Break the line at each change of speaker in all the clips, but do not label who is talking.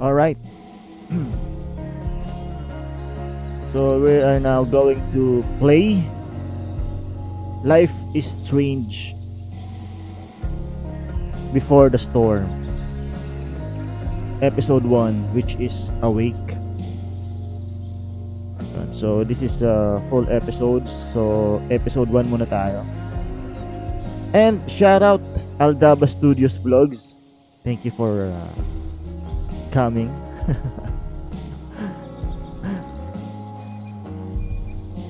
Alright. So we are now going to play Life is Strange Before the Storm. Episode 1, which is Awake. So this is full episodes. So episode 1 muna tayo. And shout out Aldaba Studios Vlogs. Thank you for coming.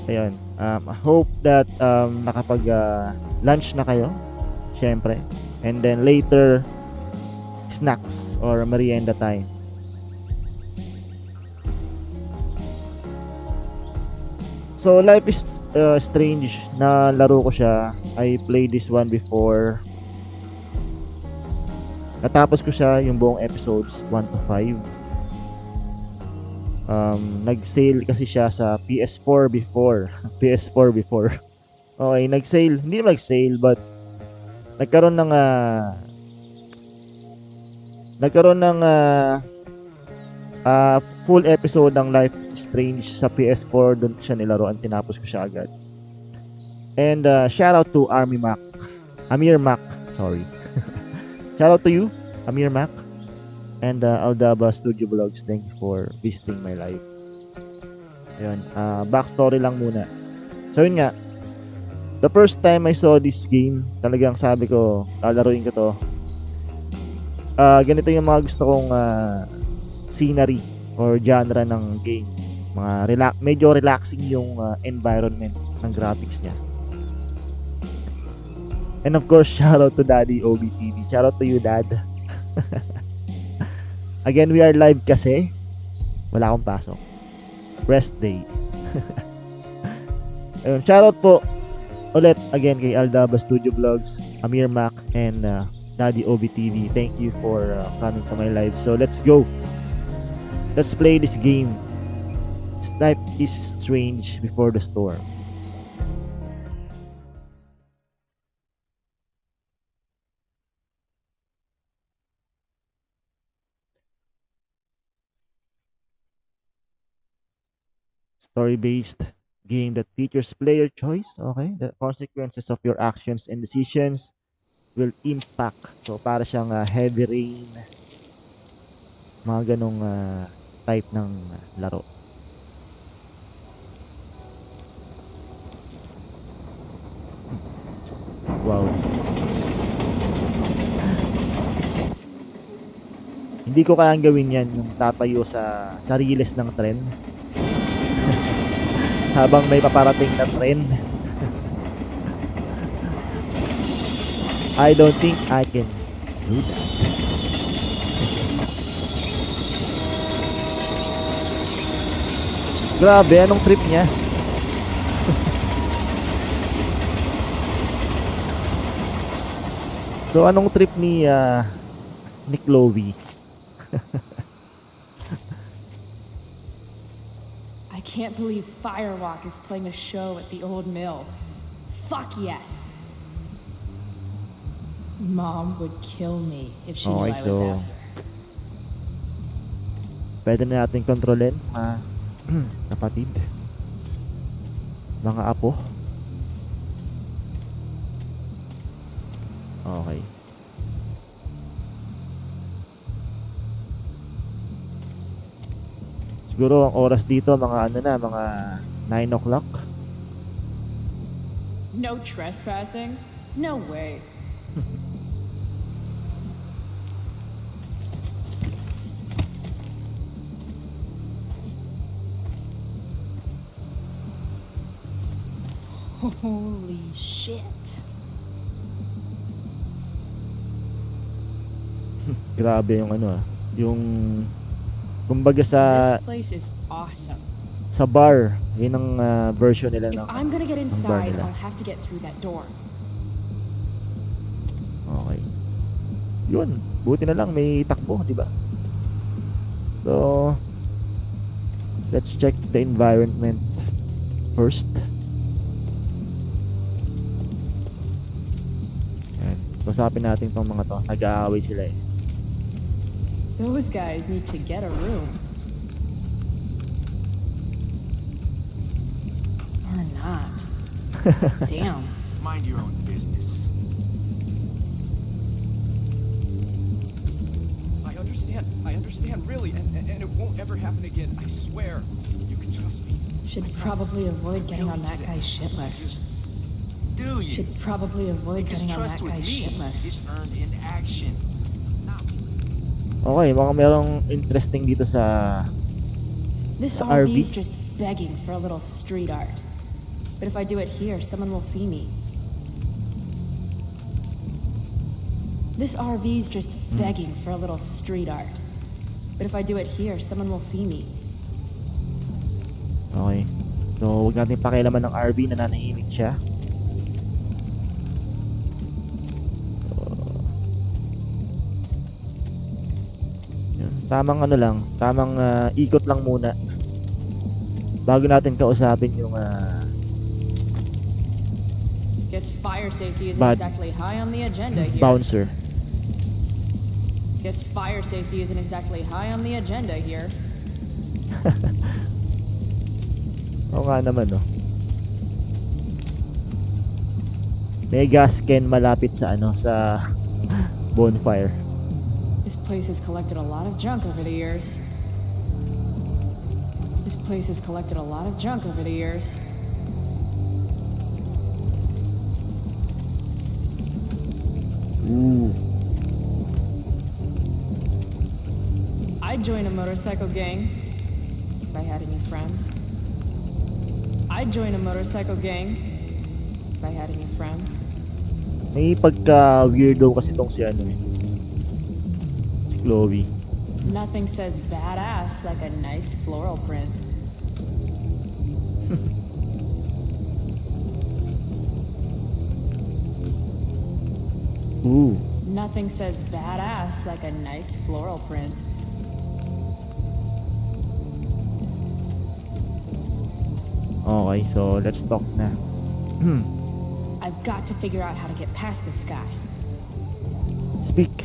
Ayun. I hope that nakapag lunch na kayo. Syempre. And then later snacks or merienda time. So Life is Strange na laro ko siya. I played this one before. Natapos ko siya yung buong episodes 1 to 5. Nag-sale kasi siya sa PS4 before. PS4 before. Okay, nag-sale. Hindi naman nag-sale but nagkaroon ng full episode ng Life is Strange sa PS4. Doon siya nilaruan. Tinapos ko siya agad. And shout out to Amir Mac. Sorry. Shout out to you, Amir Mac. And Aldaba Studio Vlogs, thank you for visiting my life. Ayun, backstory lang muna. So yun nga, the first time I saw this game, talagang sabi ko, lalaruin ko to. Ganito yung mga gusto kong scenery or genre ng game. Medyo relaxing yung environment ng graphics niya. And of course, shout out to Daddy OBTV. Shout out to you, Dad. Again, we are live kasi wala akong pasok. Rest day. Ayun, shoutout po ulit again kay Aldaba Studio Vlogs, Amir Mac, and Daddy OBTV. Thank you for coming to my live. So let's go. Let's play this game. Life is Strange Before the Storm. Story-based game that features player choice. Okay, the consequences of your actions and decisions will impact. So para siyang heavy rain, mga ganong type ng laro. Wow. Hindi ko kayang gawin yan, yung tatayo sa riles ng tren. Habang may paparating na tren. I don't think I can do that. Grabe, anong trip niya? So, anong trip ni Chloe?
I can't believe Firewalk is playing a show at the old mill. Fuck yes. Mom would kill me if she knew I was out there.
Pwede na natin kontrolin mga kapatid, mga apo. Okay. Siguro ang oras dito mga mga 9 o'clock.
No trespassing? No way. Holy shit.
Grabe yung yung kumbaga sa
This place is awesome.
Sa bar, yun ang version nila
If
ng
I'm gonna get
bar
inside,
nila.
I'll have to get through that door.
Okay. Yun, buti na lang may takbo, di ba? So, let's check the environment first. Ayan. Usapin natin tong mga to. Nag-aaway sila eh.
Those guys need to get a room. Or not. Damn.
Mind your own business. I understand, really, and it won't ever happen again. I swear. You can trust me.
Should probably avoid getting on that guy's shit list.
Do you?
Should probably avoid
Because
getting on
trust
that
with
guy's shit
me
list.
is earned in actions.
Okay, baka merong interesting dito sa
This
Sa
RV's
RV?
just begging for a little street art. But if I do it here, someone will see me. This RV's just begging for a little street art. But if I do it here, someone will see me.
Okay. So, huwag natin pakialaman ng RV na nanahimik siya. Yun. Tamang ano lang, tamang ikot lang muna. Bago natin kausapin yung
Guess fire safety isn't
Bad.
exactly high on the agenda here.
bouncer.
Guess fire safety isn't exactly high on the agenda here.
Oo nga naman, no. May gas can malapit sa sa bonfire.
This place has collected a lot of junk over the years. This place has collected a lot of junk over the years.
Ooh.
I'd join a motorcycle gang if I had any friends. I'd join a motorcycle gang if I had any friends.
May pagka-weirdo kasi tong si si Chloe.
Nothing says badass like a nice floral print.
Ooh.
Nothing says badass like a nice floral print.
Okay, so let's talk na.
I've got to figure out how to get past this guy.
Speak.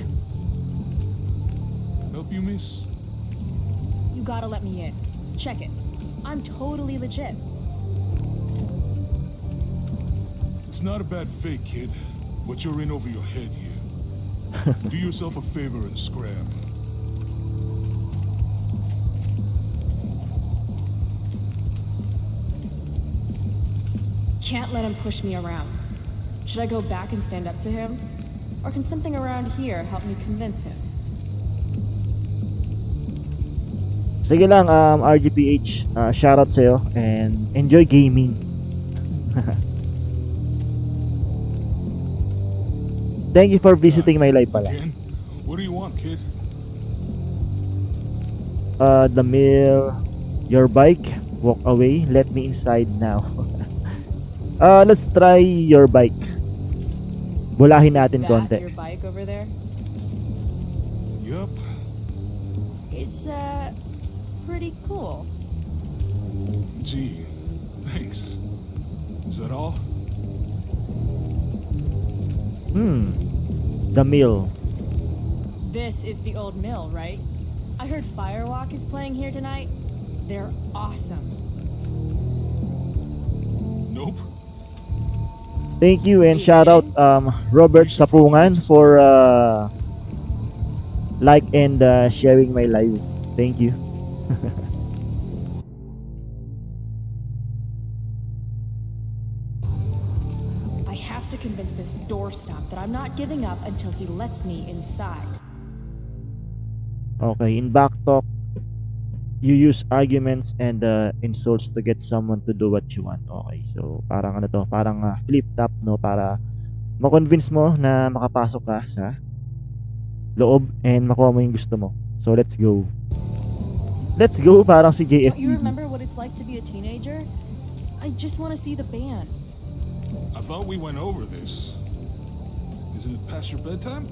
Help you, miss?
You gotta let me in. Check it. I'm totally legit.
It's not a bad fake, kid, but you're in over your head here. Do yourself a favor and scram.
Can't let him push me around. Should I go back and stand up to him? Or can something around here help me convince him?
Sige lang, RGPH, shoutout sa'yo and enjoy gaming. Thank you for visiting my live pala.
Again? What do you want, kid?
The mill, your bike, walk away, let me inside now. Let's try your bike. Bulahin natin
Is that
konti.
your bike over there?
Yup.
It's, pretty cool.
Gee, thanks. Is that all?
The mill.
This is the old mill, right? I heard Firewalk is playing here tonight. They're awesome.
Nope.
Thank you and shout out Robert Sapungan for like and sharing my live. Thank you.
I have to convince this doorstop that I'm not giving up until he lets me inside.
Okay, in backtalk, you use arguments and insults to get someone to do what you want. Okay, so parang parang flip top, no, para ma-convince mo na makapasok ka sa loob and makuha mo yung gusto mo. So let's go. Let's go, parang si
Don't you
JFTV.
remember what it's like to be a teenager? I just want to see the band.
I thought we went over this. Isn't it past your bedtime?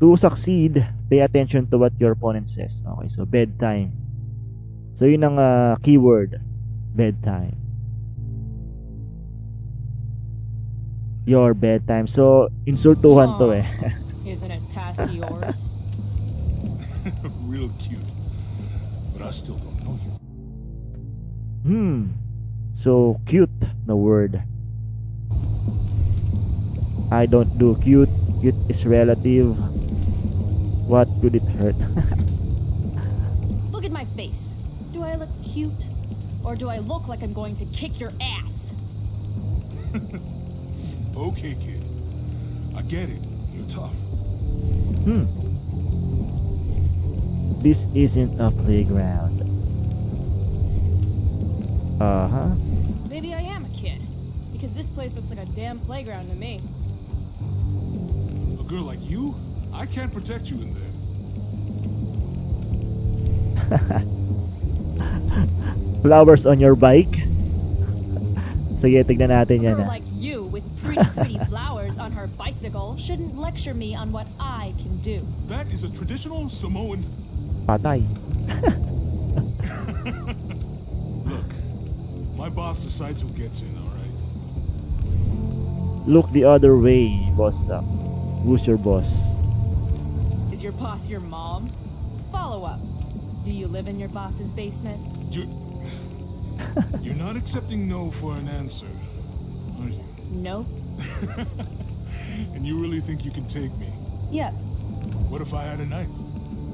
To succeed, pay attention to what your opponent says. Okay, so bedtime. So yun ang keyword, bedtime. Your bedtime. So, insultuhan to eh.
Isn't it past yours?
Real cute. But I still don't know you.
So cute na word. I don't do cute. Cute is relative. What could it hurt?
Look at my face. Do I look cute? Or do I look like I'm going to kick your ass?
Okay, kid. I get it. You're tough.
This isn't a playground. Uh-huh.
Maybe I am a kid. Because this place looks like a damn playground to me.
A girl like you, I can't protect you in there.
Flowers on your bike? Sige, tignan natin
A
yan
girl
ah.
like you with pretty flowers on her bicycle shouldn't lecture me on what I can do.
That is a traditional Samoan.
Patay.
Look, my boss decides who gets in, alright?
Look the other way, boss. Who's your boss?
Is your boss your mom? Follow up. Do you live in your boss's basement?
You're not accepting no for an answer, are you?
Nope.
And you really think you can take me?
Yep.
What if I had a knife?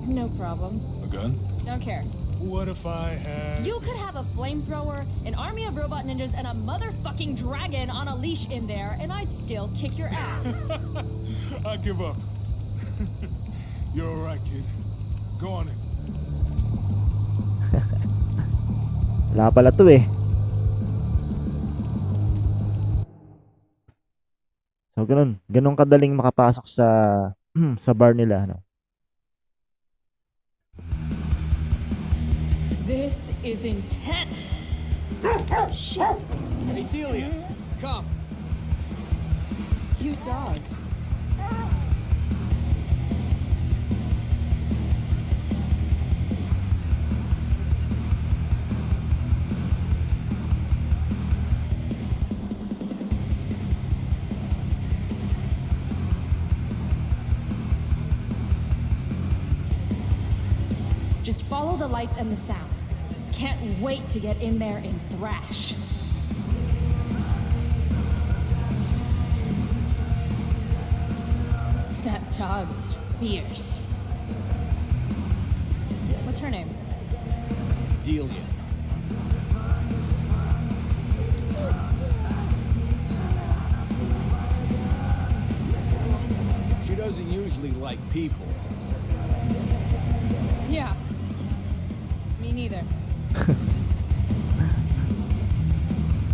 No problem.
A gun?
Don't care.
What if I had...
You could have a flamethrower, an army of robot ninjas, and a motherfucking dragon on a leash in there, and I'd still kick your ass.
I give up. You're alright, kid. Go on in.
Wala pala to eh. So, ganun. Ganun kadaling makapasok sa sa bar nila, no?
This is intense. Shit.
Hey, Delia, come.
Cute dog. Just follow the lights and the sound. Can't wait to get in there and thrash. That dog is fierce. What's her name?
Delia. She doesn't usually like people.
Yeah. Me neither.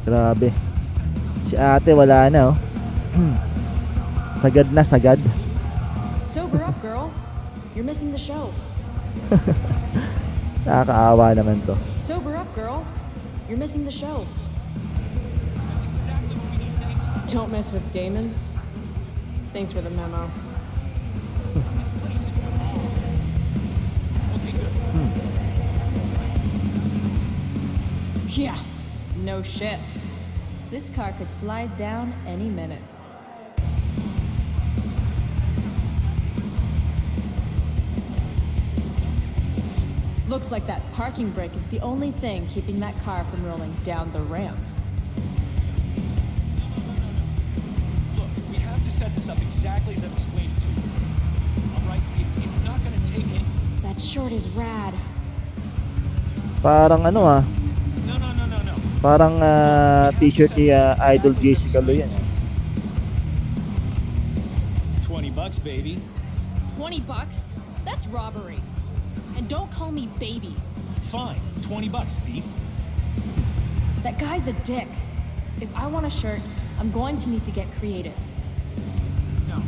Grabe. Si ate wala na oh. Sagad na sagad.
Sober up, girl. You're missing the show.
Nakakaawa naman to.
Sober up, girl. You're missing the show. Don't mess with Damon. Thanks for the memo.
This place is wrong. Okay, good.
Yeah, no shit. This car could slide down any minute. Looks like that parking brake is the only thing keeping that car from rolling down the ramp.
Look, we have to set this up exactly as I've explained it to you. All right, it's not gonna take it.
That short is rad.
Parang ano ah.
No.
Parang t-shirt ni Idol Jessica Lo yan.
$20, baby.
$20? That's robbery. And don't call me baby.
Fine, $20, thief.
That guy's a dick. If I want a shirt, I'm going to need to get creative.
No.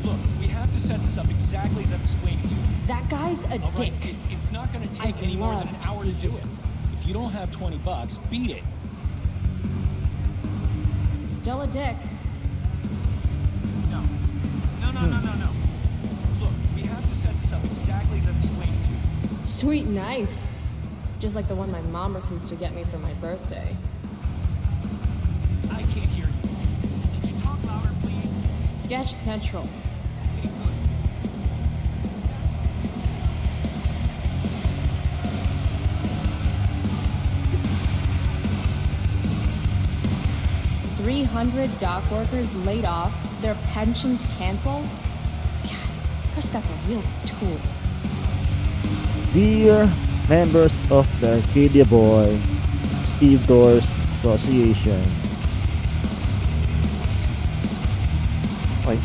Look, we have to set this up exactly as I've explained it to you.
That guy's a
All right,
dick.
it's not gonna take
I'd
any more than an
love to
hour
see
to do
his-
it. If you don't have $20, beat it.
Still a dick.
No. Look, we have to set this up exactly as I've explained it to you.
Sweet knife. Just like the one my mom refused to get me for my birthday.
I I can't hear you. Can you talk louder, please?
Sketch Central.
Okay, good. That's exactly.
300 dock workers laid off, their pensions canceled? God, Prescott's a real tool.
Dear members of the Arcadia Boy Steve Doors Association. Oy.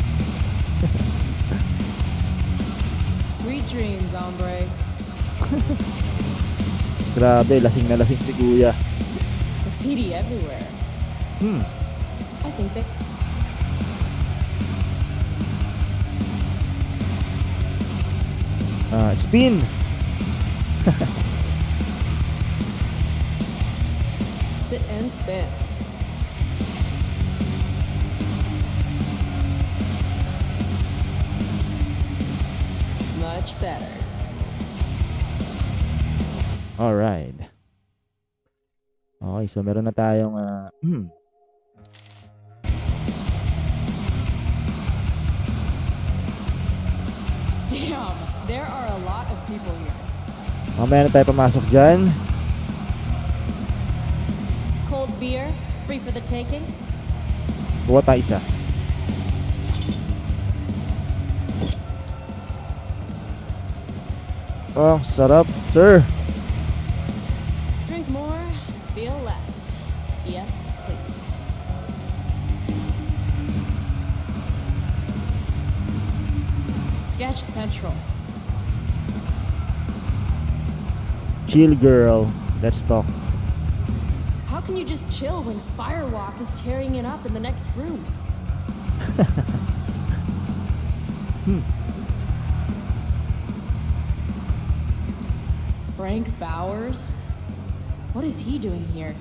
Sweet dreams, hombre.
Grabe, lasing na lasing si Kuya.
Graffiti everywhere. I think they...
Spin.
Sit and spin. Much better.
Alright. Okay, so meron na tayong
Damn, there are a lot of people here.
mamaya na tayo pumasok dyan.
Cold beer, free for the taking.
Buka tayo isa. Oh, sarap, sir.
Drink more, feel less. Yes, please. Sketch Central.
Chill, girl. Let's talk.
How can you just chill when Firewalk is tearing it up in the next room? Frank Bowers? What is he doing here?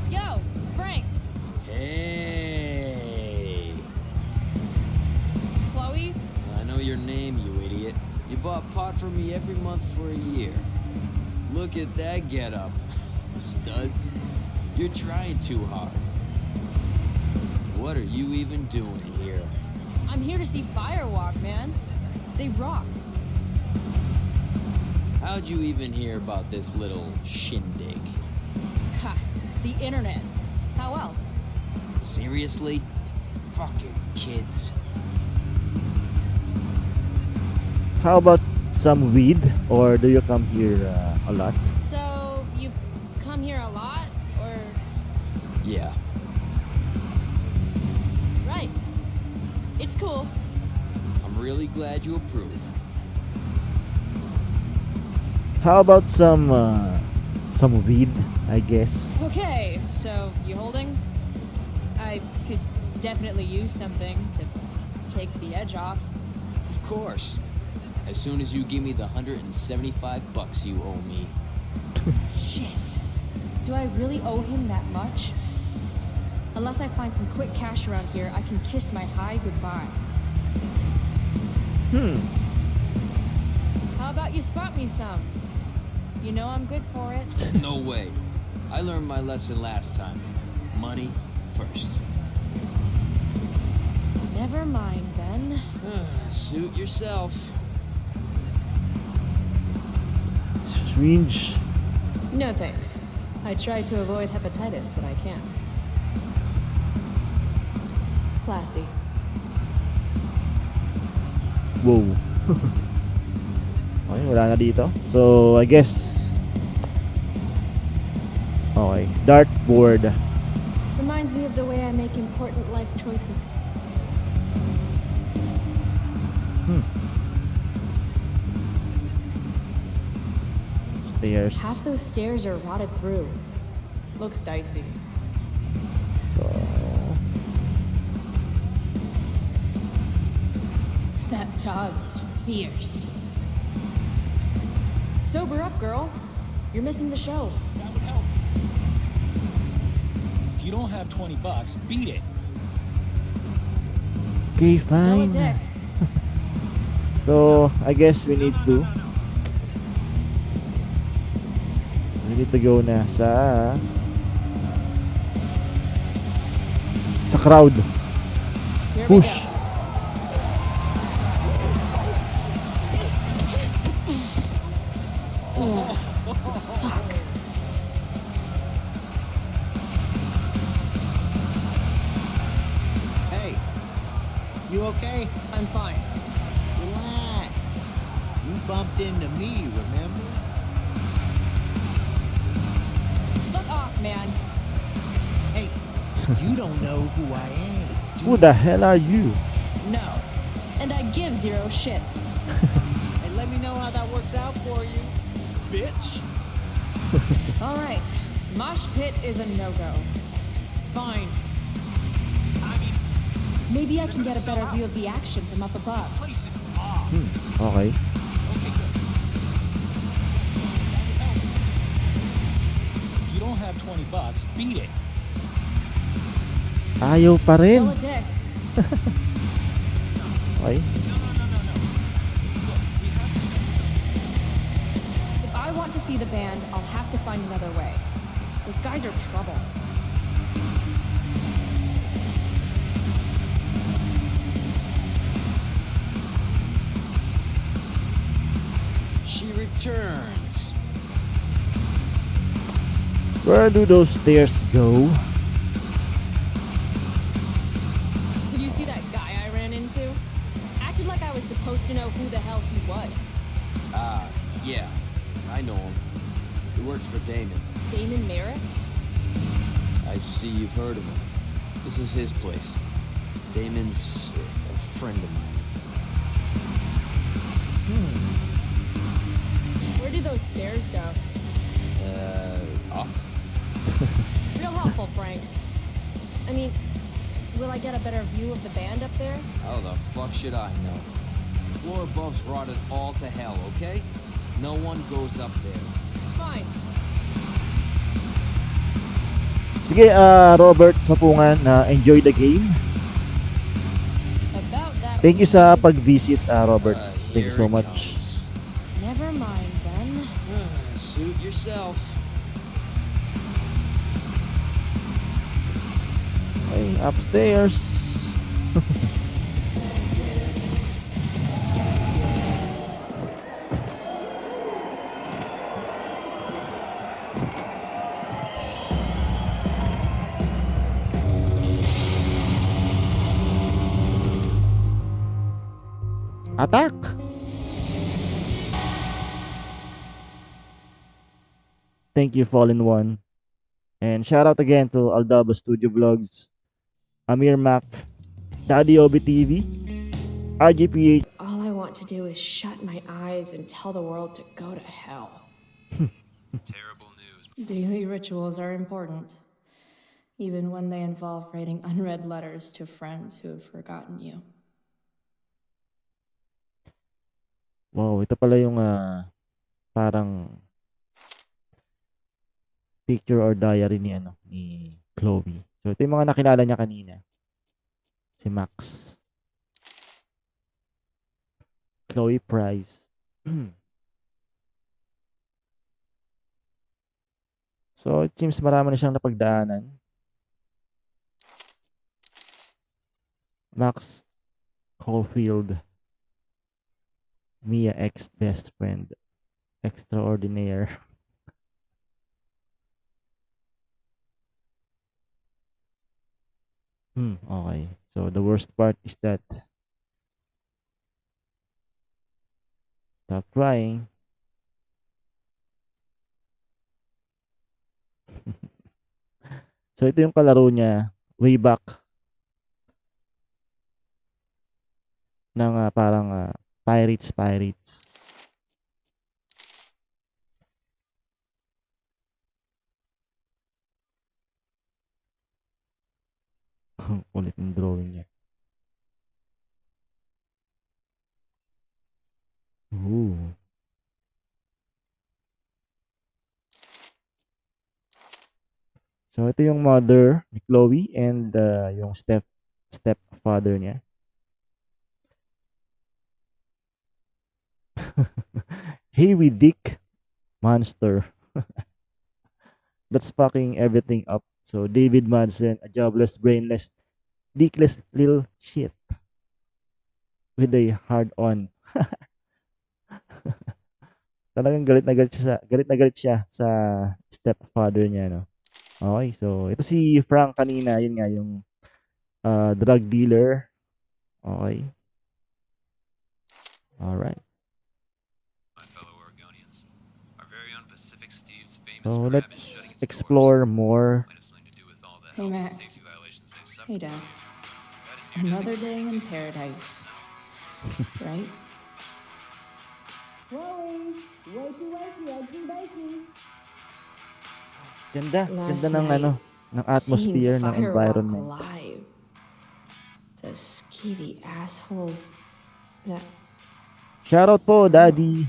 Yo, Frank!
Hey!
Chloe?
I know your name, you idiot. You bought pot for me every month for a year. Look at that getup. Studs. You're trying too hard. What are you even doing here?
I'm here to see Firewalk, man. They rock.
How'd you even hear about this little shindig?
Ha! The internet. How else?
Seriously? Fucking kids.
How about some weed? Or do you come here a lot?
So, you come here a lot, or...
Yeah.
Right. It's cool.
I'm really glad you approve.
How about some weed, I guess?
Okay, so, you holding? I could definitely use something to take the edge off.
Of course. As soon as you give me the $175 you owe me.
Shit. Do I really owe him that much? Unless I find some quick cash around here, I can kiss my high goodbye. How about you spot me some? You know I'm good for it.
No way. I learned my lesson last time. Money first.
Never mind, then.
Suit yourself.
Strange.
No thanks. I try to avoid hepatitis when I can. Classy.
Wow. Okay, wala na dito. So, I guess... Okay, dartboard.
Reminds me of the way I make important life choices.
Stairs.
Half those stairs are rotted through. Looks dicey.
So,
That dog is fierce. Sober up, girl. You're missing the show.
That would help. If you don't have $20, beat it.
okay,
Still a
fine.
dick.
So, I guess we need to... We need to go na sa... sa crowd.
Here we
Push.
go.
Hey, you okay?
I'm fine.
Relax. You bumped into me, remember?
Fuck off, man.
Hey, you don't know who I am. Do
Who the hell are you?
No. And I give zero shits.
Hey, let me know how that works out for you, bitch.
All right. Mosh pit is a no-go. Fine.
I mean,
Maybe I can get a better view of the action from up above.
this place is mobbed.
Okay.
Okay, good. If you don't have $20, beat it.
Ayaw pa rin.
Still a dick.
Okay.
No. Look, we have to set this up.
If I want to see the band, I'll have to find another way. Those guys are trouble.
She returns.
Where do those stairs go?
Did you see that guy I ran into? Acted like I was supposed to know who the hell he was.
Ah, yeah. I know him. He works for Damon.
Damon Merrick?
I see you've heard of him. This is his place. Damon's a friend of mine.
Where do those stairs go?
Up?
Real helpful, Frank. I mean, will I get a better view of the band up there?
How the fuck should I know? Floor above's rotted all to hell, okay? No one goes up there.
Fine.
Sige, Robert Sapungan, enjoy the game.
About that.
Thank you sa pag-visit, Robert. Thank you
Here
so
it
much.
comes.
Never mind then.
Suit yourself.
Okay, upstairs. Attack! Thank you, Fallen One. And shout out again to Aldaba Studio Vlogs, Amir Mac, Daddy Obi TV, RGPH.
All I want to do is shut my eyes and tell the world to go to hell.
Terrible news.
Daily rituals are important, even when they involve writing unread letters to friends who have forgotten you.
Wow, ito pala yung parang picture or diary ni Chloe. So ito yung mga nakilala niya kanina. Si Max. Chloe Price. So it seems marami na siyang napagdaanan. Max Caulfield. Mia ex-best friend. Extraordinaire. Okay. So the worst part is that stop crying. So ito yung kalaro niya way back ng parang Pirates. Ulit yung drawing niya. Ooh. So ito yung mother ni Chloe and yung stepfather niya. Hey, we dick monster. That's fucking everything up. So David Madsen, a jobless, brainless dickless little shit with a hard on. Talagang galit na galit siya sa stepfather niya, no. Okay, so ito si Frank kanina, yun nga yung drug dealer. Okay. All right.
My fellow Oregonians, our very own Pacific Steve's famous
So
crab and
let's
shutting
explore
stores
more.
might have something to do with all the
Hey,
health and
Max.
safety violations they've suffered
Hey, Dad.
this year. We've had a
Another
near-death
day in
experience.
paradise. Right?
Ganda,
Last
ganda ng
night,
ng
seeing
atmosphere, ng
Firewalk
environment.
live. Those skeevy assholes. That
Shoutout po, Daddy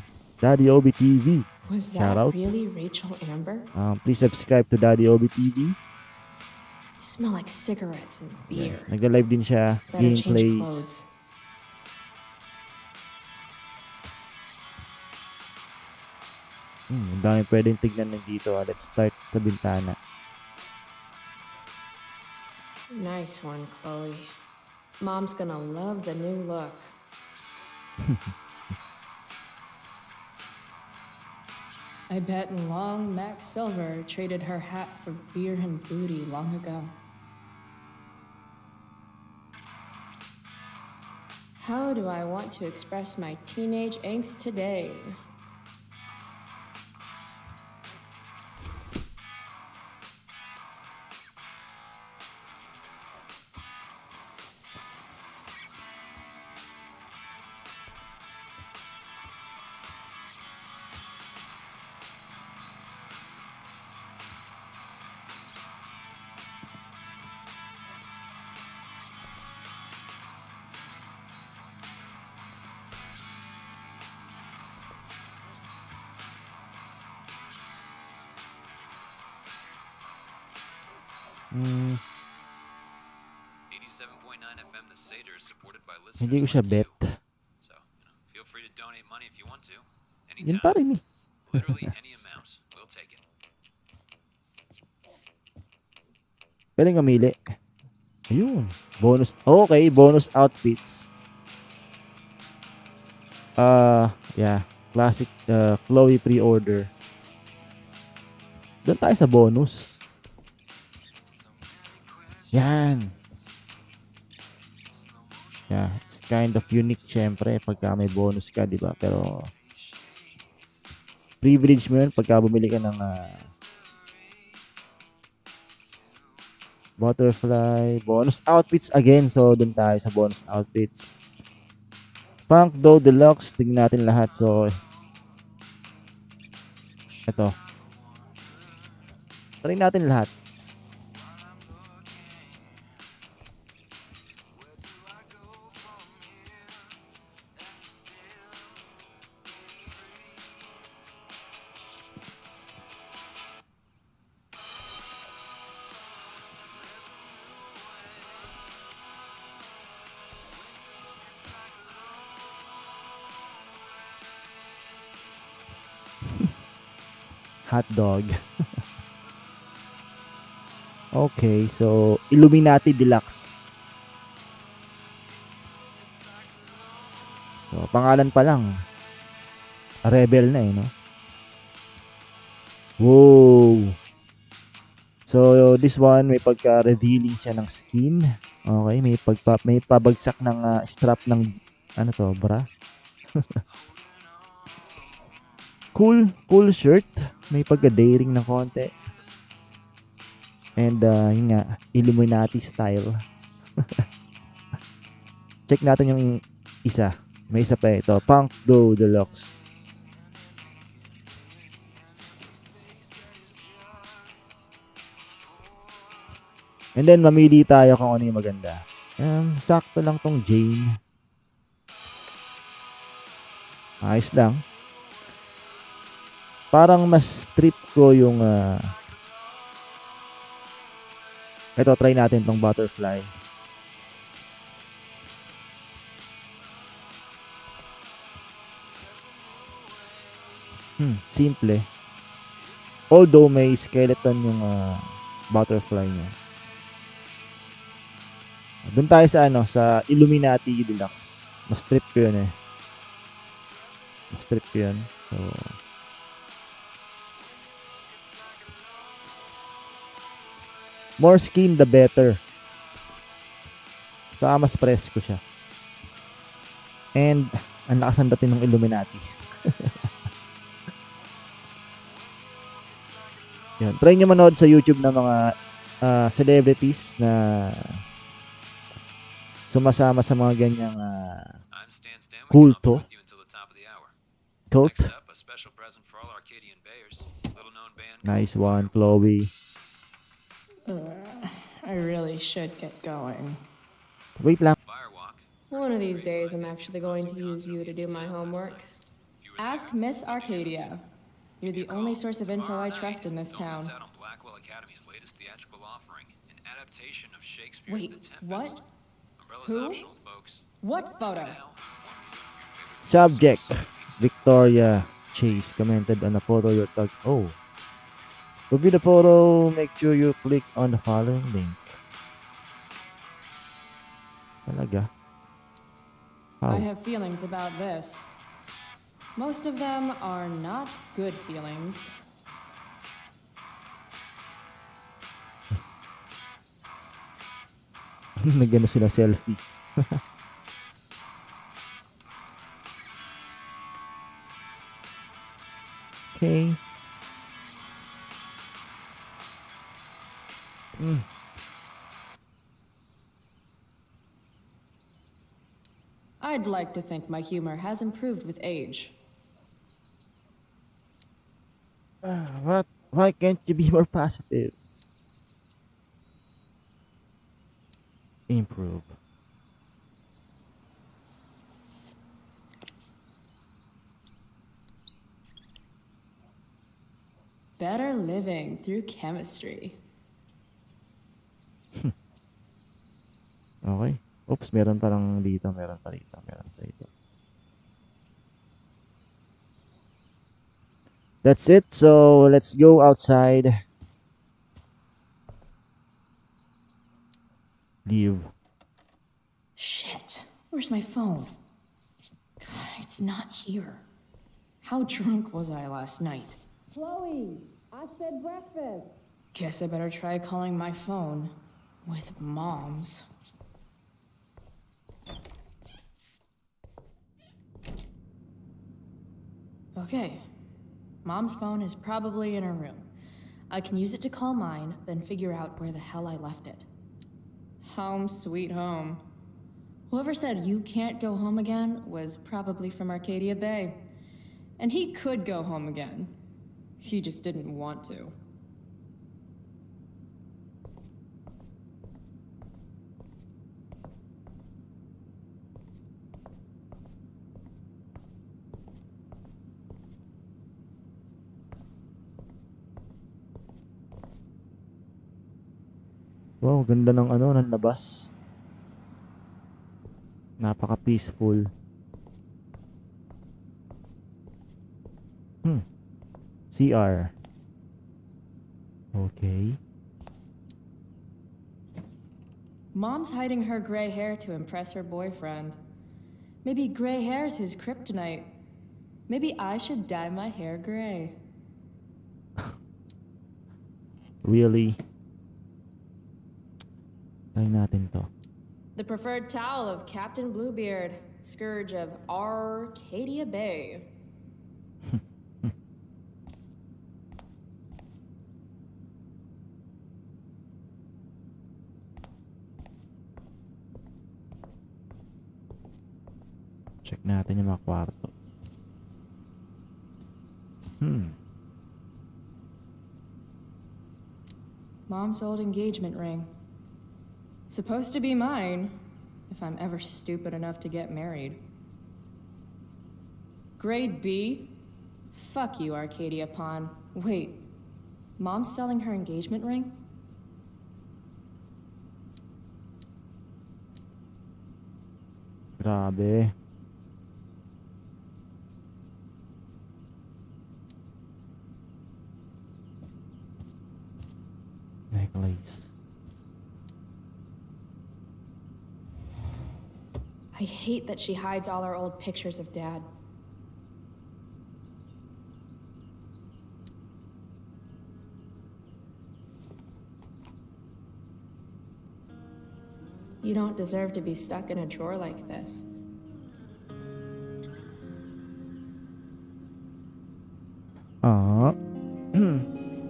Obi TV.
was
Shout
that
out.
really Rachel Amber?
Please subscribe to Daddy Obi TV.
You smell like cigarettes and beer.
Nagla-live din siya,
Better change
gameplays.
clothes.
Ang dami pwedeng tignan na dito. Let's start sa bintana.
Nice one, Chloe. Mom's gonna love the new look. I bet long Max Silver traded her hat for beer and booty long ago. How do I want to express my teenage angst today?
Hmm,
87.9 FM The Seder is supported by listeners
hindi ko siya
like
bet.
you. So, feel free to donate money if you want to.
Yun
Anytime.
pa rin eh.
Literally any amount. We'll take it.
Pwedeng mamili. Ayun. Bonus. Okay, bonus outfits. Yeah. Classic Chloe pre-order. Doon tayo sa bonus. Yan. Yeah, it's kind of unique syempre pagka may bonus ka, di ba? Pero privilege mo yun pagka bumili ka ng butterfly, bonus outfits again. So, dun tayo sa bonus outfits. Punk Dough Deluxe, tingnan natin lahat. So, ito. Try natin lahat. Hot dog. Okay, so Illuminati Deluxe. So, pangalan pa lang. Rebel na eh, no? Wow. So, this one may pagka-revealing siya ng skin. Okay, may pabagsak ng strap ng ano to, bra. Cool shirt. May pagka-daring na konti. And yun nga, Illuminati style. Check natin yung isa. May isa pa ito, Punk Dough Deluxe. And then mamili tayo kung ano yung maganda. Sakto lang tong Jane. Ayos lang. Parang mas trip ko yung ito, try natin tong butterfly. Simple. Although may skeleton yung butterfly niya. Doon tayo sa ano, sa Illuminati Deluxe. Mas trip ko yun eh. Mas trip ko yun. So, more skin the better. Saka mas presko siya. And ang lakas ng dating ng Illuminati. Yun. Try nyo manood sa YouTube ng mga celebrities na sumasama sa mga ganyang
I'm Stan Stanley.
Kulto.
I'll be with you until the top of the hour.
cult.
Next up, a special present for all Arcadian Bayers. Little known band.
Nice one, Chloe.
I really should get going.
Wait lang.
Firewalk.
One of these days, I'm actually going to use you to do my homework. Ask Miss Arcadia. You're the only source of info I trust in this
Don't
town.
miss out on Blackwell Academy's latest theatrical offering, an adaptation of Shakespeare's
Wait,
The Tempest.
what?
Umbrella's
Who?
optional, folks.
What photo?
Now, one reason for your favorite
Subject.
episode.
Victoria Chase commented on the photo you're talking. Oh. To view the photo, make sure you click on the following link. Talaga?
I
How?
have feelings about this. Most of them are not good feelings.
Nagano sila selfie. Okay.
I'd like to think my humor has improved with age.
What? Why can't you be more positive? Improve.
Better living through chemistry.
Okay. Oops, meron pa lang dito, meron pa dito. That's it. So, let's go outside. Leave.
Shit, where's my phone? God, it's not here. How drunk was I last night?
Chloe, I said breakfast.
Guess I better try calling my phone with Mom's. Okay, Mom's phone is probably in her room. I can use it to call mine, then figure out where the hell I left it. Home sweet home. Whoever said you can't go home again was probably from Arcadia Bay. And he could go home again. He just didn't want to.
Wow, ganda ng ano, ng labas. Napaka-peaceful. CR. Okay.
Mom's hiding her gray hair to impress her boyfriend. Maybe gray hair's his kryptonite. Maybe I should dye my hair gray.
Really? Try natin to.
The preferred towel of Captain Bluebeard, scourge of Arcadia Bay.
Check natin yung mga kwarto.
Mom's old engagement ring. Supposed to be mine, if I'm ever stupid enough to get married. Grade B? Fuck you, Arcadia Pawn. Wait, Mom's selling her engagement ring?
Grabe. Necklace.
I hate that she hides all our old pictures of Dad. You don't deserve to be stuck in a drawer like this.
Ah.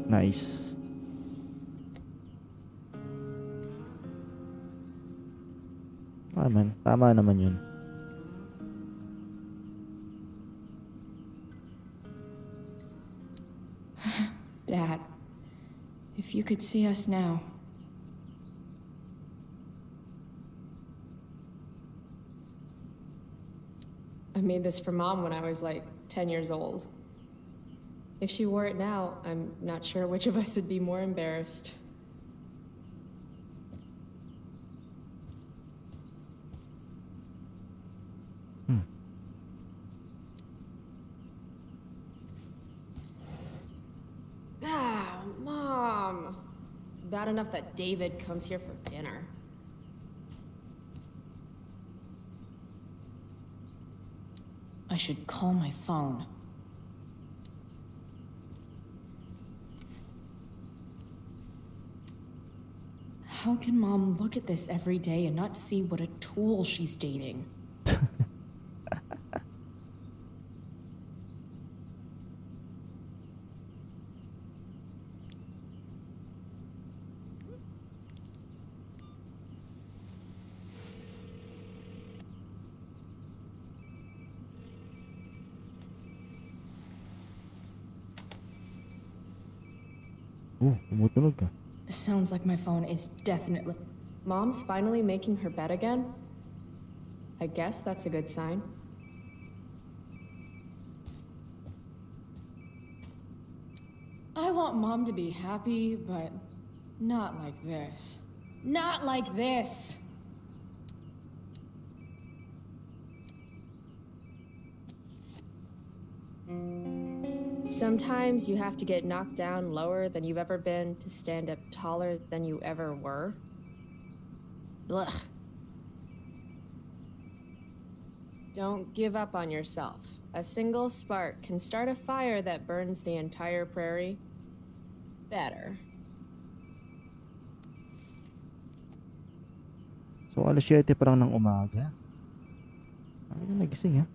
Nice. Tama naman yun.
Dad, if you could see us now. I made this for Mom when I was like 10 years old. If she wore it now, I'm not sure which of us would be more embarrassed. Ah, Mom. Bad enough that David comes here for dinner. I should call my phone. How can Mom look at this every day and not see what a tool she's dating?
Tumutunog ka.
Sounds like my phone is definitely... Mom's finally making her bed again? I guess that's a good sign. I want Mom to be happy, but not like this. Not like this! Sometimes you have to get knocked down lower than you've ever been to stand up taller than you ever were. Ugh. Don't give up on yourself. A single spark can start a fire that burns the entire prairie. Better.
So, 7:00 pa lang ng umaga. Ano nagising, ha?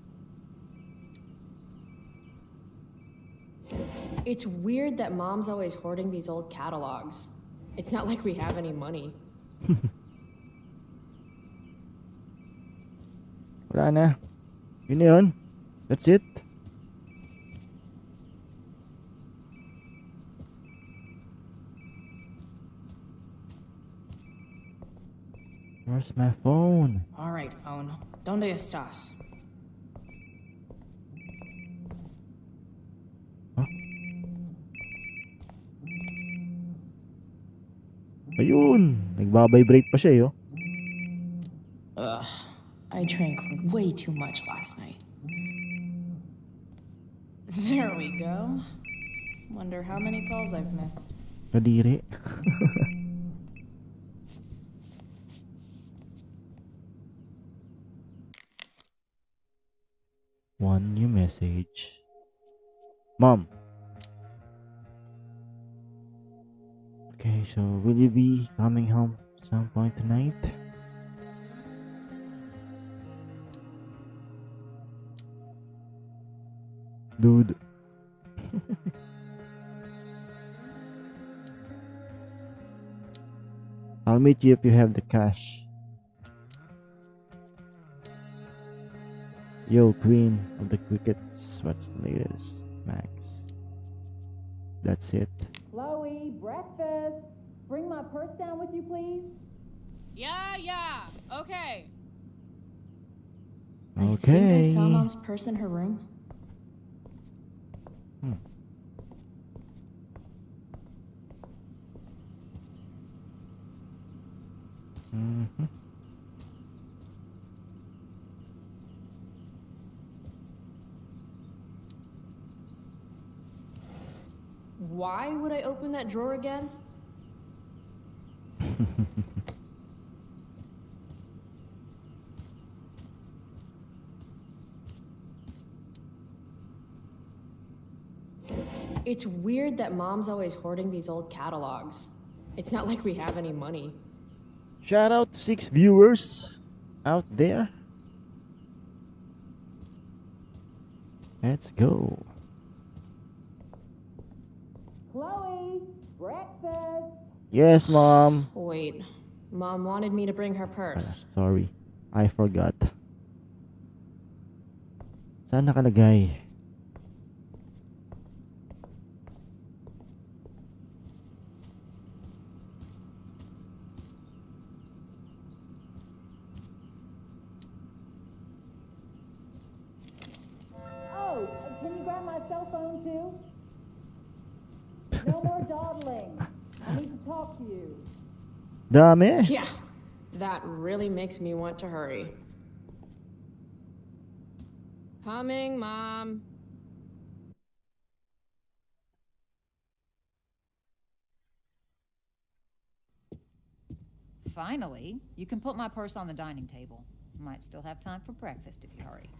It's weird that Mom's always hoarding these old catalogs. It's not like we have any money.
Wala na. Yun na yun. That's it. Where's my phone?
All right, phone. ¿Dónde estás?
Ayun. Nagbabibrate pa siya, yo.
Ugh. I drank way too much last night. There we go. Wonder how many calls I've missed.
Kadiri. One new message. Mom. Okay, so will you be coming home some point tonight? Dude. I'll meet you if you have the cash. Yo, Queen of the Crickets. What's the latest? Max. That's it.
Chloe, breakfast. Bring my purse down with you, please.
Yeah. Okay.
Okay.
I think I saw Mom's purse in her room.
Mm-hmm.
Why would I open that drawer again? It's weird that Mom's always hoarding these old catalogs. It's not like we have any money.
Shout out to 6 viewers out there. Let's go.
Chloe, breakfast.
Yes, Mom.
Wait, Mom wanted me to bring her purse.
Sorry, I forgot. Saan nakalagay?
Oh, can you grab my cell phone too? No more dawdling. I need to talk to you.
Dami.
Yeah, that really makes me want to hurry. Coming, Mom.
Finally, you can put my purse on the dining table. Might still have time for breakfast if you hurry.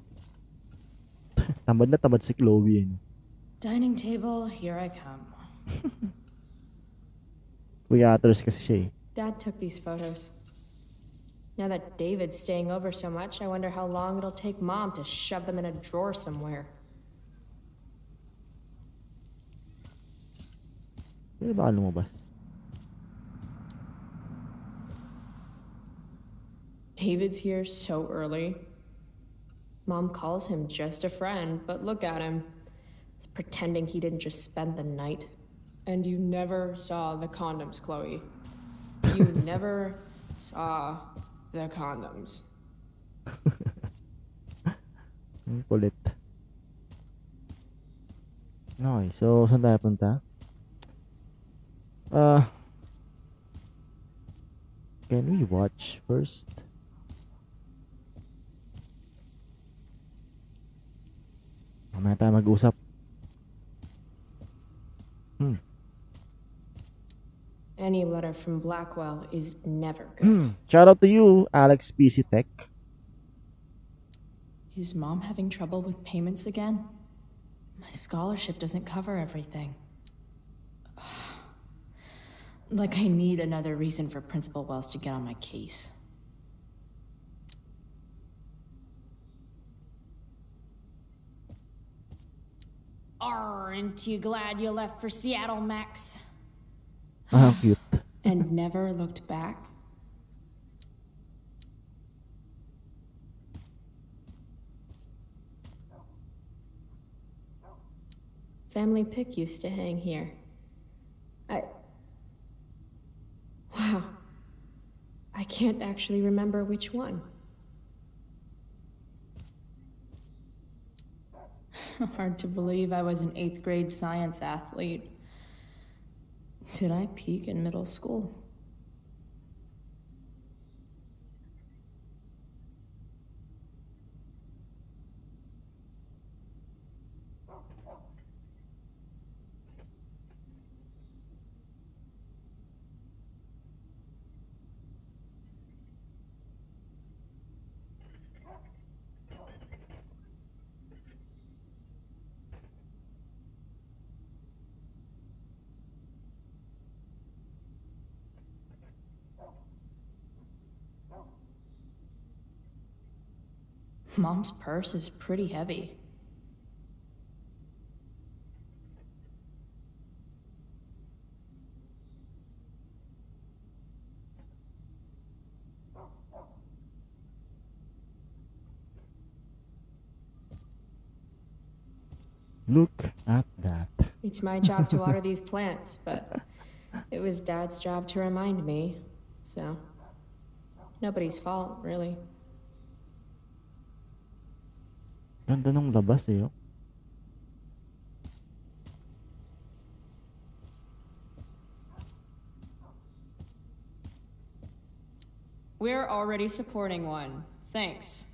Tamad na tamad si Chloe.
Dining table, here I come.
Kuyatters kasi siya eh.
Dad took these photos. Now that David's staying over so much, I wonder how long it'll take Mom to shove them in a drawer somewhere.
Pwede ba lumabas?
David's here so early. Mom calls him just a friend, but look at him. He's pretending he didn't just spend the night. And you never saw the condoms, Chloe. You never saw the condoms.
Ang kulit. Okay, so saan tayo punta? Can we watch first? Mamaya tayo mag-usap.
Any letter from Blackwell is never good.
Shout out to you, Alex PC Tech.
Is Mom having trouble with payments again? My scholarship doesn't cover everything. Like I need another reason for Principal Wells to get on my case. Aren't you glad you left for Seattle, Max?
Ah, cute.
And never looked back? Family pic used to hang here. Wow. I can't actually remember which one. Hard to believe I was an 8th grade science athlete. Did I peak in middle school? Mom's purse is pretty heavy.
Look at that.
It's my job to water these plants, but it was Dad's job to remind me, so nobody's fault, really.
Ganda nung labas eh. Oh.
We're already supporting one. Thanks.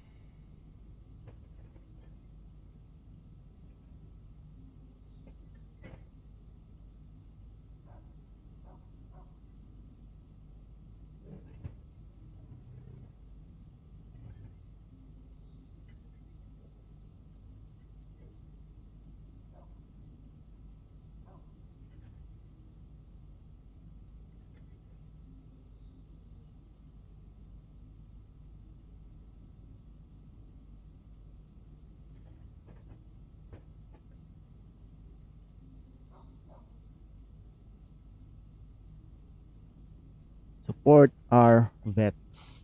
Support our vets.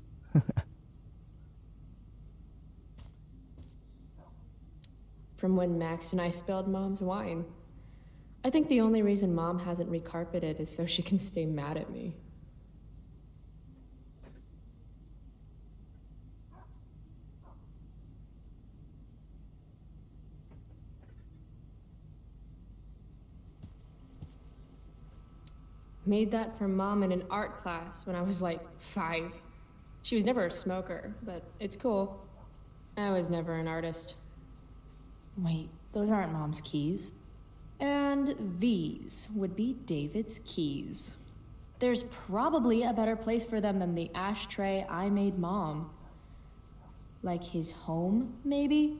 From when Max and I spilled Mom's wine. I think the only reason Mom hasn't recarpeted is so she can stay mad at me. Made that for Mom in an art class when I was like 5. She was never a smoker, but it's cool. I was never an artist. Wait, those aren't Mom's keys. And these would be David's keys. There's probably a better place for them than the ashtray I made Mom. Like his home, maybe?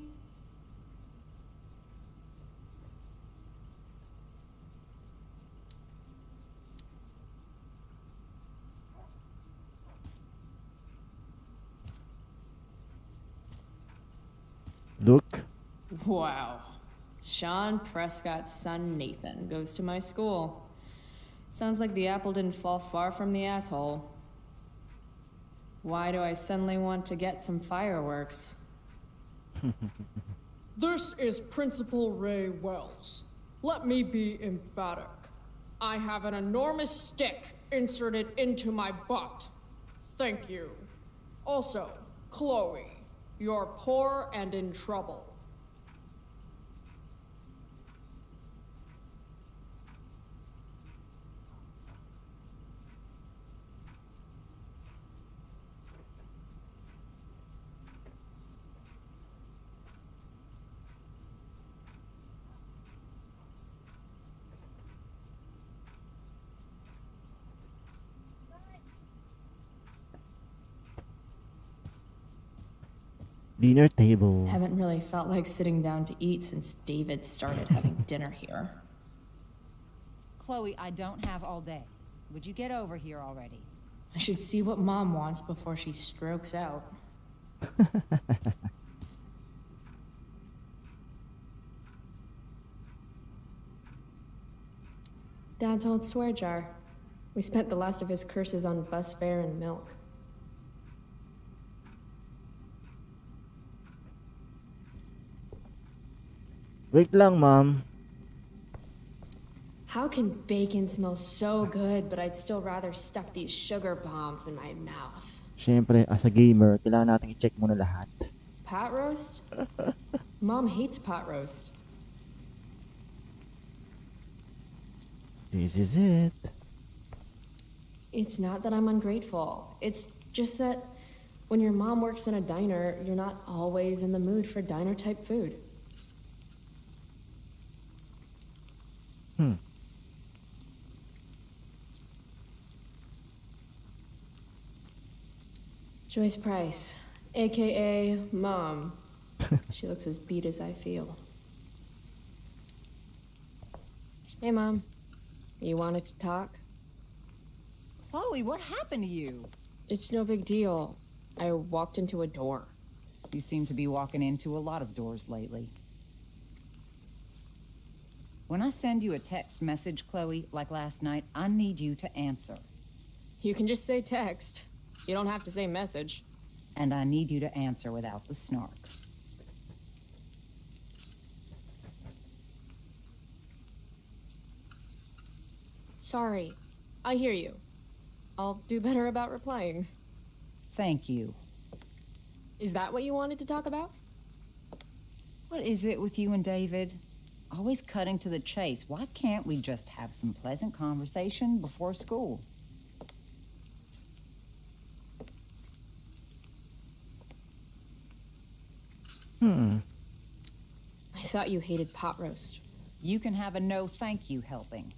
Look.
Wow. Sean Prescott's son Nathan goes to my school. Sounds like the apple didn't fall far from the asshole. Why do I suddenly want to get some fireworks?
This is Principal Ray Wells. Let me be emphatic. I have an enormous stick inserted into my butt. Thank you. Also, Chloe, you're poor and in trouble.
Dinner table.
Haven't really felt like sitting down to eat since David started having dinner here.
Chloe, I don't have all day. Would you get over here already?
I should see what Mom wants before she strokes out. Dad's old swear jar. We spent the last of his curses on bus fare and milk.
Wait lang, ma'am.
How can bacon smell so good, but I'd still rather stuff these sugar bombs in my mouth?
Siyempre, as a gamer, kailangan natin i-check muna lahat.
Pot roast? Mom hates pot roast.
This is it.
It's not that I'm ungrateful. It's just that when your mom works in a diner, you're not always in the mood for diner-type food. Joyce Price, aka Mom. She looks as beat as I feel. Hey, Mom. You wanted to talk?
Chloe, what happened to you?
It's no big deal. I walked into a door.
You seem to be walking into a lot of doors lately. When I send you a text message, Chloe, like last night, I need you to answer.
You can just say text. You don't have to say message.
And I need you to answer without the snark.
Sorry. I hear you. I'll do better about replying.
Thank you.
Is that what you wanted to talk about?
What is it with you and David? Always cutting to the chase. Why can't we just have some pleasant conversation before school?
I thought you hated pot roast.
You can have a no thank you helping.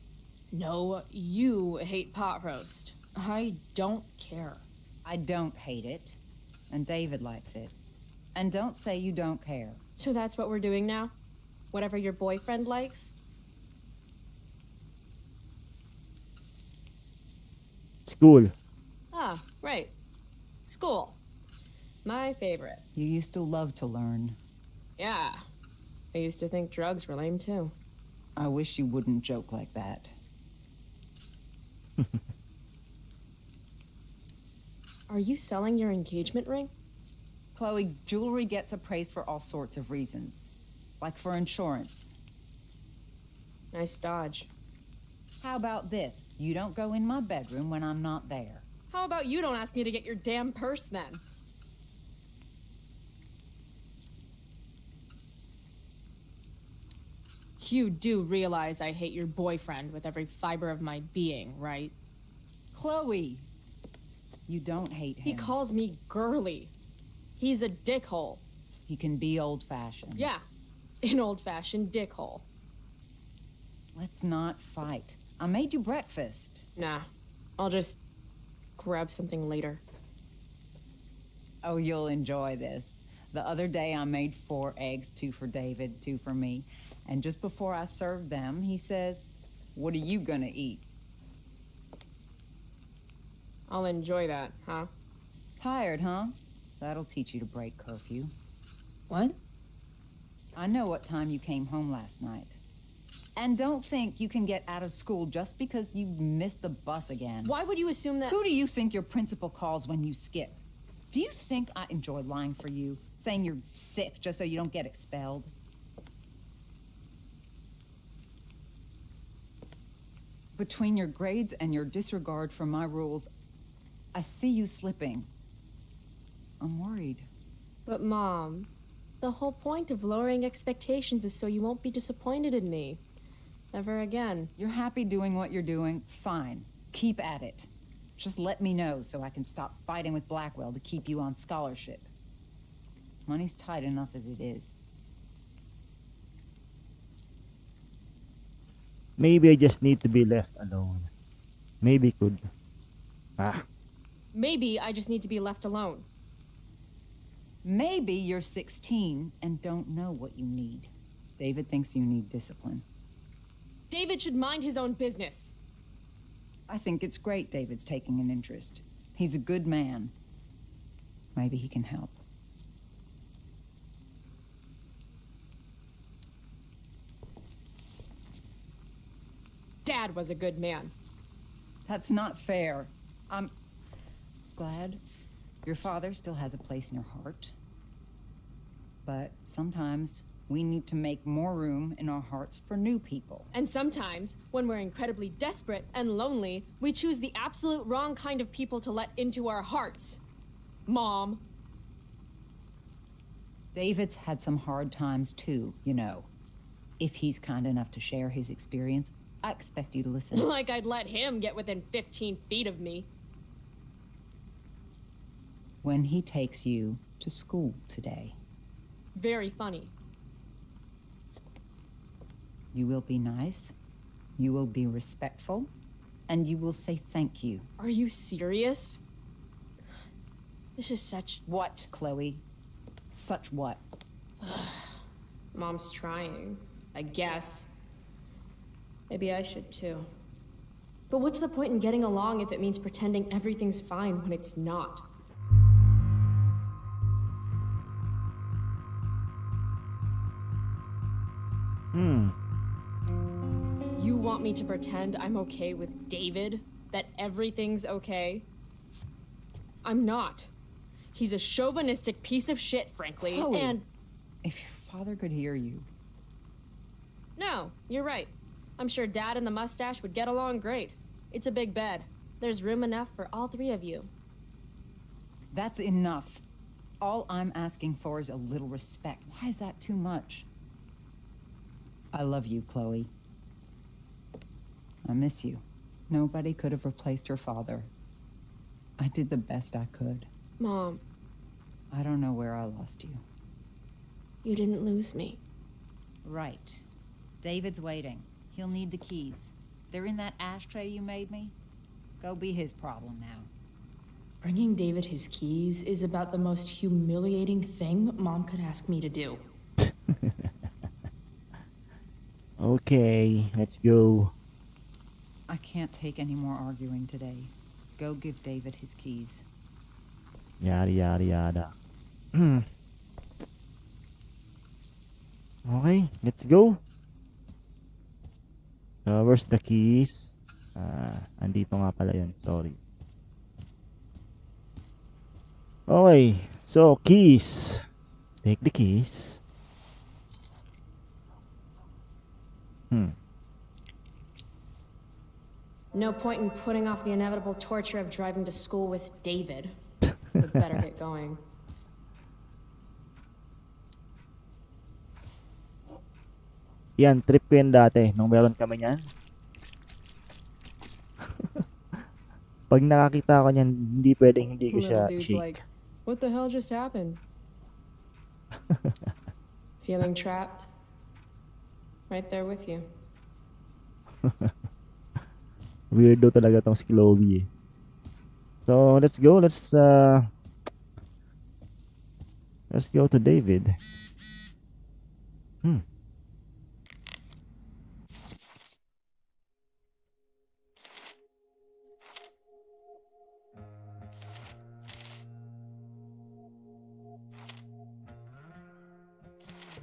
No, you hate pot roast. I don't care.
I don't hate it. And David likes it. And don't say you don't care.
So that's what we're doing now? Whatever your boyfriend likes?
School.
Ah, right. School. My favorite.
You used to love to learn.
Yeah. I used to think drugs were lame too.
I wish you wouldn't joke like that.
Are you selling your engagement ring?
Chloe, jewelry gets appraised for all sorts of reasons. Like for insurance.
Nice dodge.
How about this? You don't go in my bedroom when I'm not there.
How about you don't ask me to get your damn purse then? You do realize I hate your boyfriend with every fiber of my being, right?
Chloe! You don't hate him.
He calls me girly. He's a dickhole.
He can be old-fashioned.
Yeah, an old-fashioned dickhole.
Let's not fight. I made you breakfast.
Nah, I'll just grab something later.
Oh, you'll enjoy this. The other day I made 4 eggs, 2 for David, 2 for me. And just before I served them, he says, "What are you gonna eat?"
I'll enjoy that, huh?
Tired, huh? That'll teach you to break curfew.
What?
I know what time you came home last night. And don't think you can get out of school just because you missed the bus again.
Why would you assume that—
Who do you think your principal calls when you skip? Do you think I enjoy lying for you? Saying you're sick just so you don't get expelled? Between your grades and your disregard for my rules, I see you slipping. I'm worried.
But Mom, the whole point of lowering expectations is so you won't be disappointed in me. Never again.
You're happy doing what you're doing? Fine. Keep at it. Just let me know so I can stop fighting with Blackwell to keep you on scholarship. Money's tight enough as it is.
Maybe I just need to be left alone. Maybe could.
Maybe I just need to be left alone.
Maybe you're 16 and don't know what you need. David thinks you need discipline.
David should mind his own business.
I think it's great David's taking an interest. He's a good man. Maybe he can help.
Dad was a good man.
That's not fair. I'm glad your father still has a place in your heart. But sometimes we need to make more room in our hearts for new people.
And sometimes, when we're incredibly desperate and lonely, we choose the absolute wrong kind of people to let into our hearts. Mom.
David's had some hard times too, you know. If he's kind enough to share his experience, I expect you to listen.
Like I'd let him get within 15 feet of me.
When he takes you to school today,
Very funny.
you will be nice, you will be respectful, and you will say thank you.
Are you serious? This is such—
What, Chloe? Such what?
Mom's trying, I guess. Maybe I should too. But what's the point in getting along if it means pretending everything's fine when it's not?
You want me to pretend I'm okay with David? That everything's okay? I'm not. He's a chauvinistic piece of shit, frankly,
Chloe.
and—
If your father could hear you.
No, you're right. I'm sure Dad and the mustache would get along great. It's a big bed.
There's room enough for all 3 of you.
That's enough. All I'm asking for is a little respect. Why is that too much? I love you, Chloe. I miss you. Nobody could have replaced your father. I did the best I could.
Mom,
I don't know where I lost you.
you didn't lose me.
Right. David's waiting. He'll need the keys. They're in that ashtray you made me. Go be his problem now.
Bringing David his keys is about the most humiliating thing Mom could ask me to do.
Okay, let's go.
I can't take any more arguing today. Go give David his keys.
Yada yada yada. Okay, let's go. Where's the keys? Andito nga pala yun. Sorry. Okay, so keys. Take the keys.
No point in putting off the inevitable torture of driving to school with David. We'd better get going.
Yan, trip ko yan dati nung meron kami yan. Pag nakakita ko niyan, hindi pwedeng hindi ko siya
Little dude's
shake.
like, what the hell just happened?
Feeling trapped? Right there with you.
Weirdo talaga tong si Chloe eh. So, let's go. Let's go to David.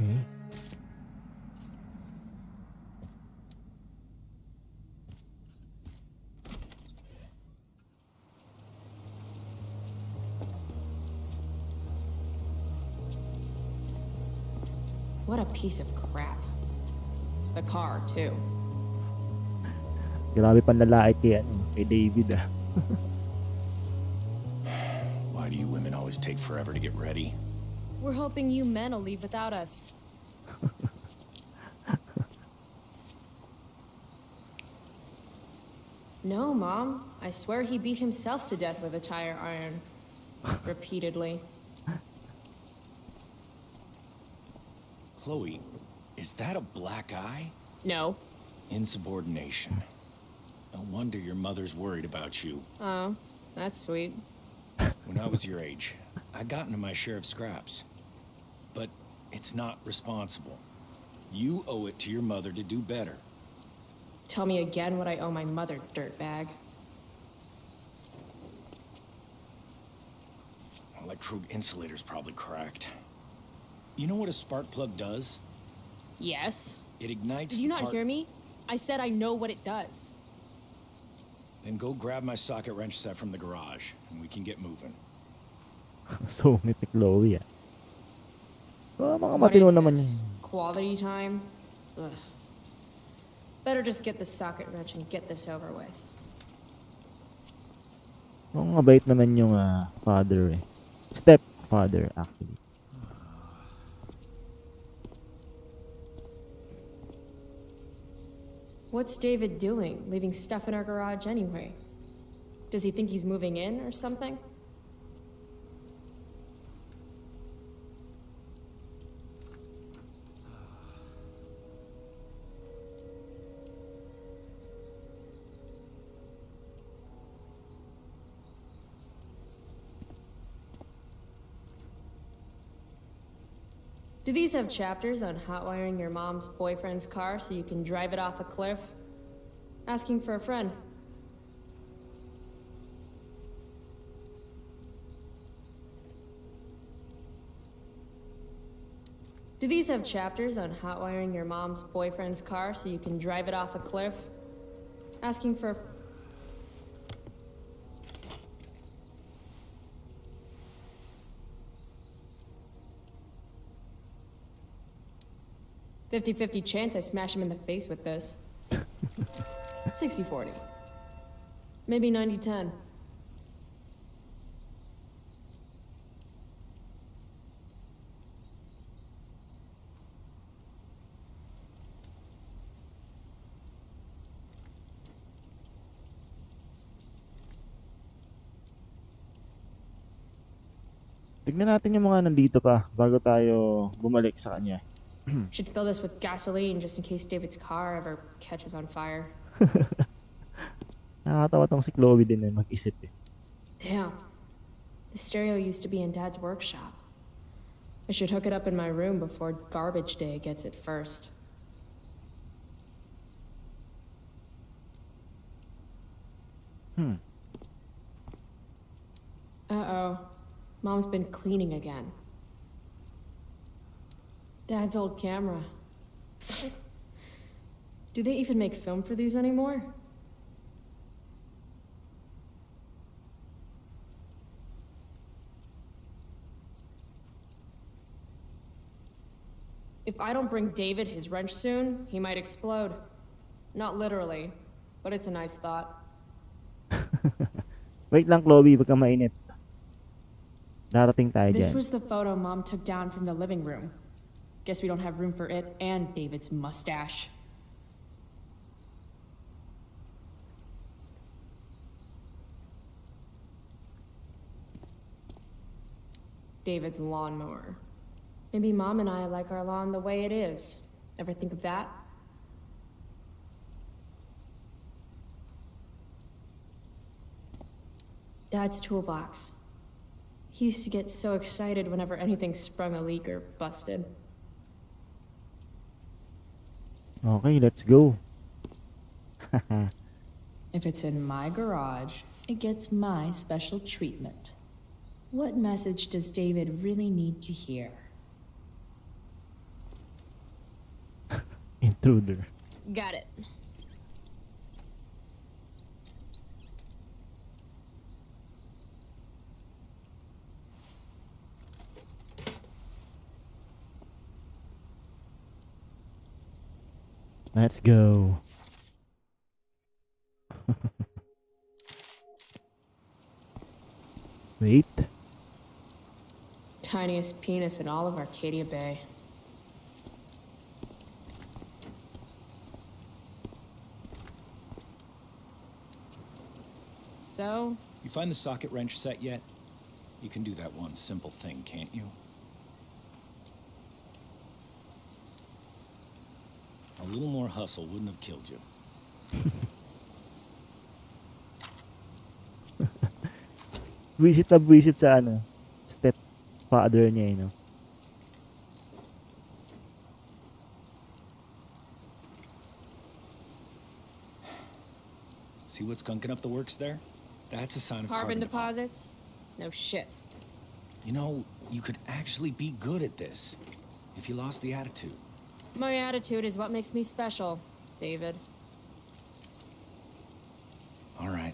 Okay.
What a piece of crap. The car, too.
Grabe panlalait kay David ah.
Why do you women always take forever to get ready?
We're hoping you men will leave without us. No, Mom. I swear he beat himself to death with a tire iron. Repeatedly.
Chloe, is that a black eye?
No.
Insubordination. No wonder your mother's worried about you.
Oh, that's sweet.
When I was your age, I got into my share of scraps. But it's not responsible. You owe it to your mother to do better.
Tell me again what I owe my mother, dirtbag.
Electrode insulator's probably cracked. You know what a spark plug does?
Yes?
It ignites.
Did you not hear me? I said I know what it does.
Then go grab my socket wrench set from the garage, and we can get moving.
So, ni Chloe ah. So, mga
What
matino
is
naman
this?
yun.
Quality time? Ugh. Better just get the socket wrench and get this over with.
Mga mabait naman yung father eh. Stepfather actually.
What's David doing, leaving stuff in our garage anyway? Does he think he's moving in or something? Do these have chapters on hotwiring your mom's boyfriend's car so you can drive it off a cliff? Asking for a friend. Do these have chapters on hotwiring your mom's boyfriend's car so you can drive it off a cliff? Asking for a... "50-50 chance I smash him in the face with this. 60-40. Maybe 90-10.
Tignan natin yung mga nandito pa bago tayo bumalik sa kanya.
Should fill this with gasoline just in case David's car ever catches on fire.
Nakakatawa tong si Chloe din eh, mag-isip eh.
Damn. The stereo used to be in Dad's workshop. I should hook it up in my room before garbage day gets it first. Uh-oh. Mom's been cleaning again. Dad's old camera. Do they even make film for these anymore?
If I don't bring David his wrench soon, he might explode. Not literally, but it's a nice thought.
Wait lang, Chloe, wag kang mainit. Darating tayo
This
dyan.
was the photo Mom took down from the living room. Guess we don't have room for it and David's mustache. David's lawnmower. Maybe Mom and I like our lawn the way it is. Ever think of that? Dad's toolbox. He used to get so excited whenever anything sprung a leak or busted.
Okay, let's go.
If it's in my garage, it gets my special treatment. What message does David really need to hear?
Intruder.
Got it.
Let's go. Wait.
Tiniest penis in all of Arcadia Bay. So,
You find the socket wrench set yet? You can do that one simple thing, can't you? A little more hustle wouldn't have killed you.
Visit na visit sa ano, stepfather niya, you know.
See what's gunking up the works there? That's a sign of
Carbon deposits? No shit.
You know, you could actually be good at this if you lost the attitude.
My attitude is what makes me special, David.
All right.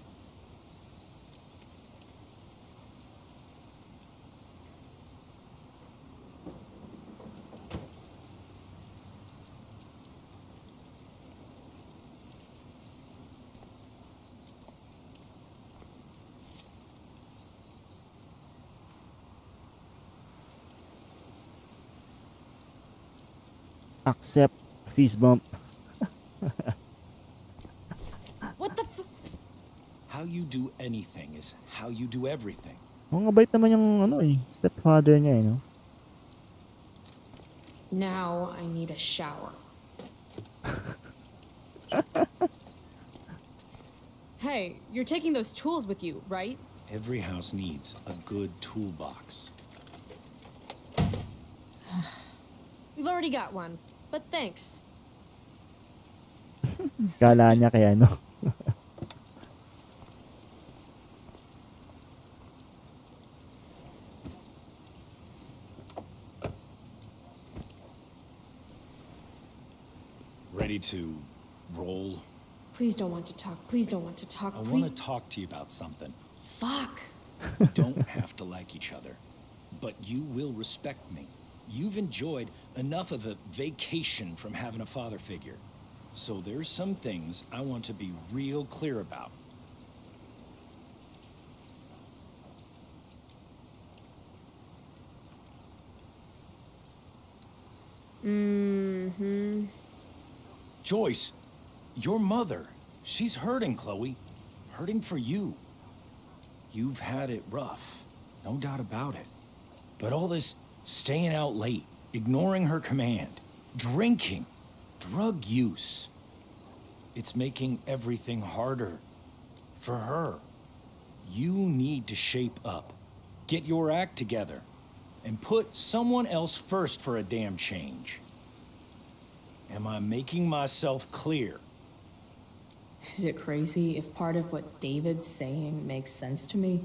Accept fist bump.
What the f-
How you do anything is how you do everything.
Mga bait naman yung ano eh, stepfather niya, you know.
Now I need a shower.
Hey, you're taking those tools with you, right?
Every house needs a good toolbox.
We've already got one, but thanks.
Kala niya kaya ano.
Ready to roll?
Please don't want to talk. Please don't want to talk.
I
Please.
want to talk to you about something.
Fuck.
We don't have to like each other, but you will respect me. You've enjoyed enough of a vacation from having a father figure. So there's some things I want to be real clear about.
Mm-hmm.
Joyce, your mother, she's hurting, Chloe. Hurting for you. You've had it rough, no doubt about it. But all this staying out late, ignoring her command, drinking, drug use, it's making everything harder for her. You need to shape up, get your act together, and put someone else first for a damn change. Am I making myself clear?
Is it crazy if part of what David's saying makes sense to me?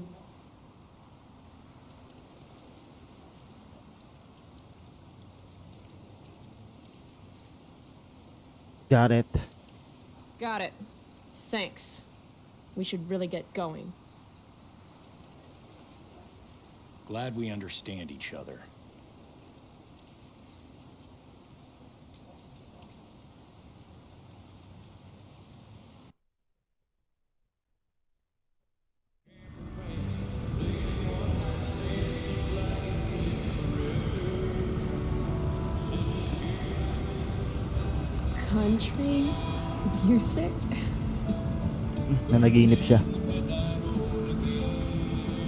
Got it.
Got it. Thanks. We should really get going.
Glad we understand each other.
Country music?
Nanaginip siya.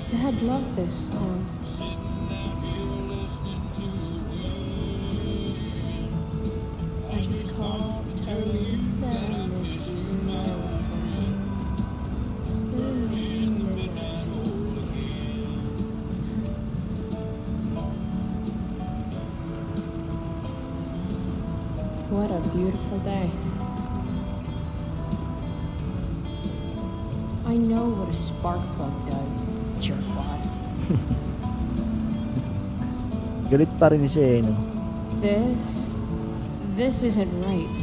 Dad loved this song. I just called to tell you that I miss you, my old friend. What a beautiful day. I know what a spark plug does, jerkwad.
Galit pa rin siya no?
This isn't right.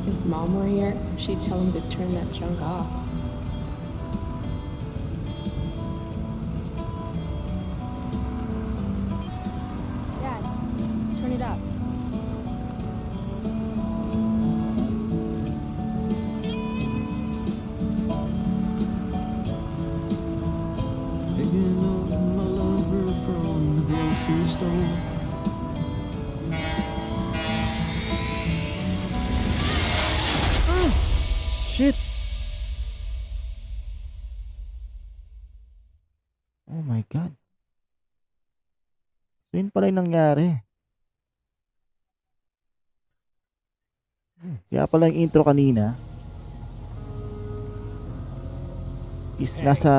If Mom were here, she'd tell him to turn that junk off. Dad, turn it up.
Picking up my lover from the grocery store.
Shit! Oh my God. So yun pala yung nangyari. Kaya pala yung intro kanina is nasa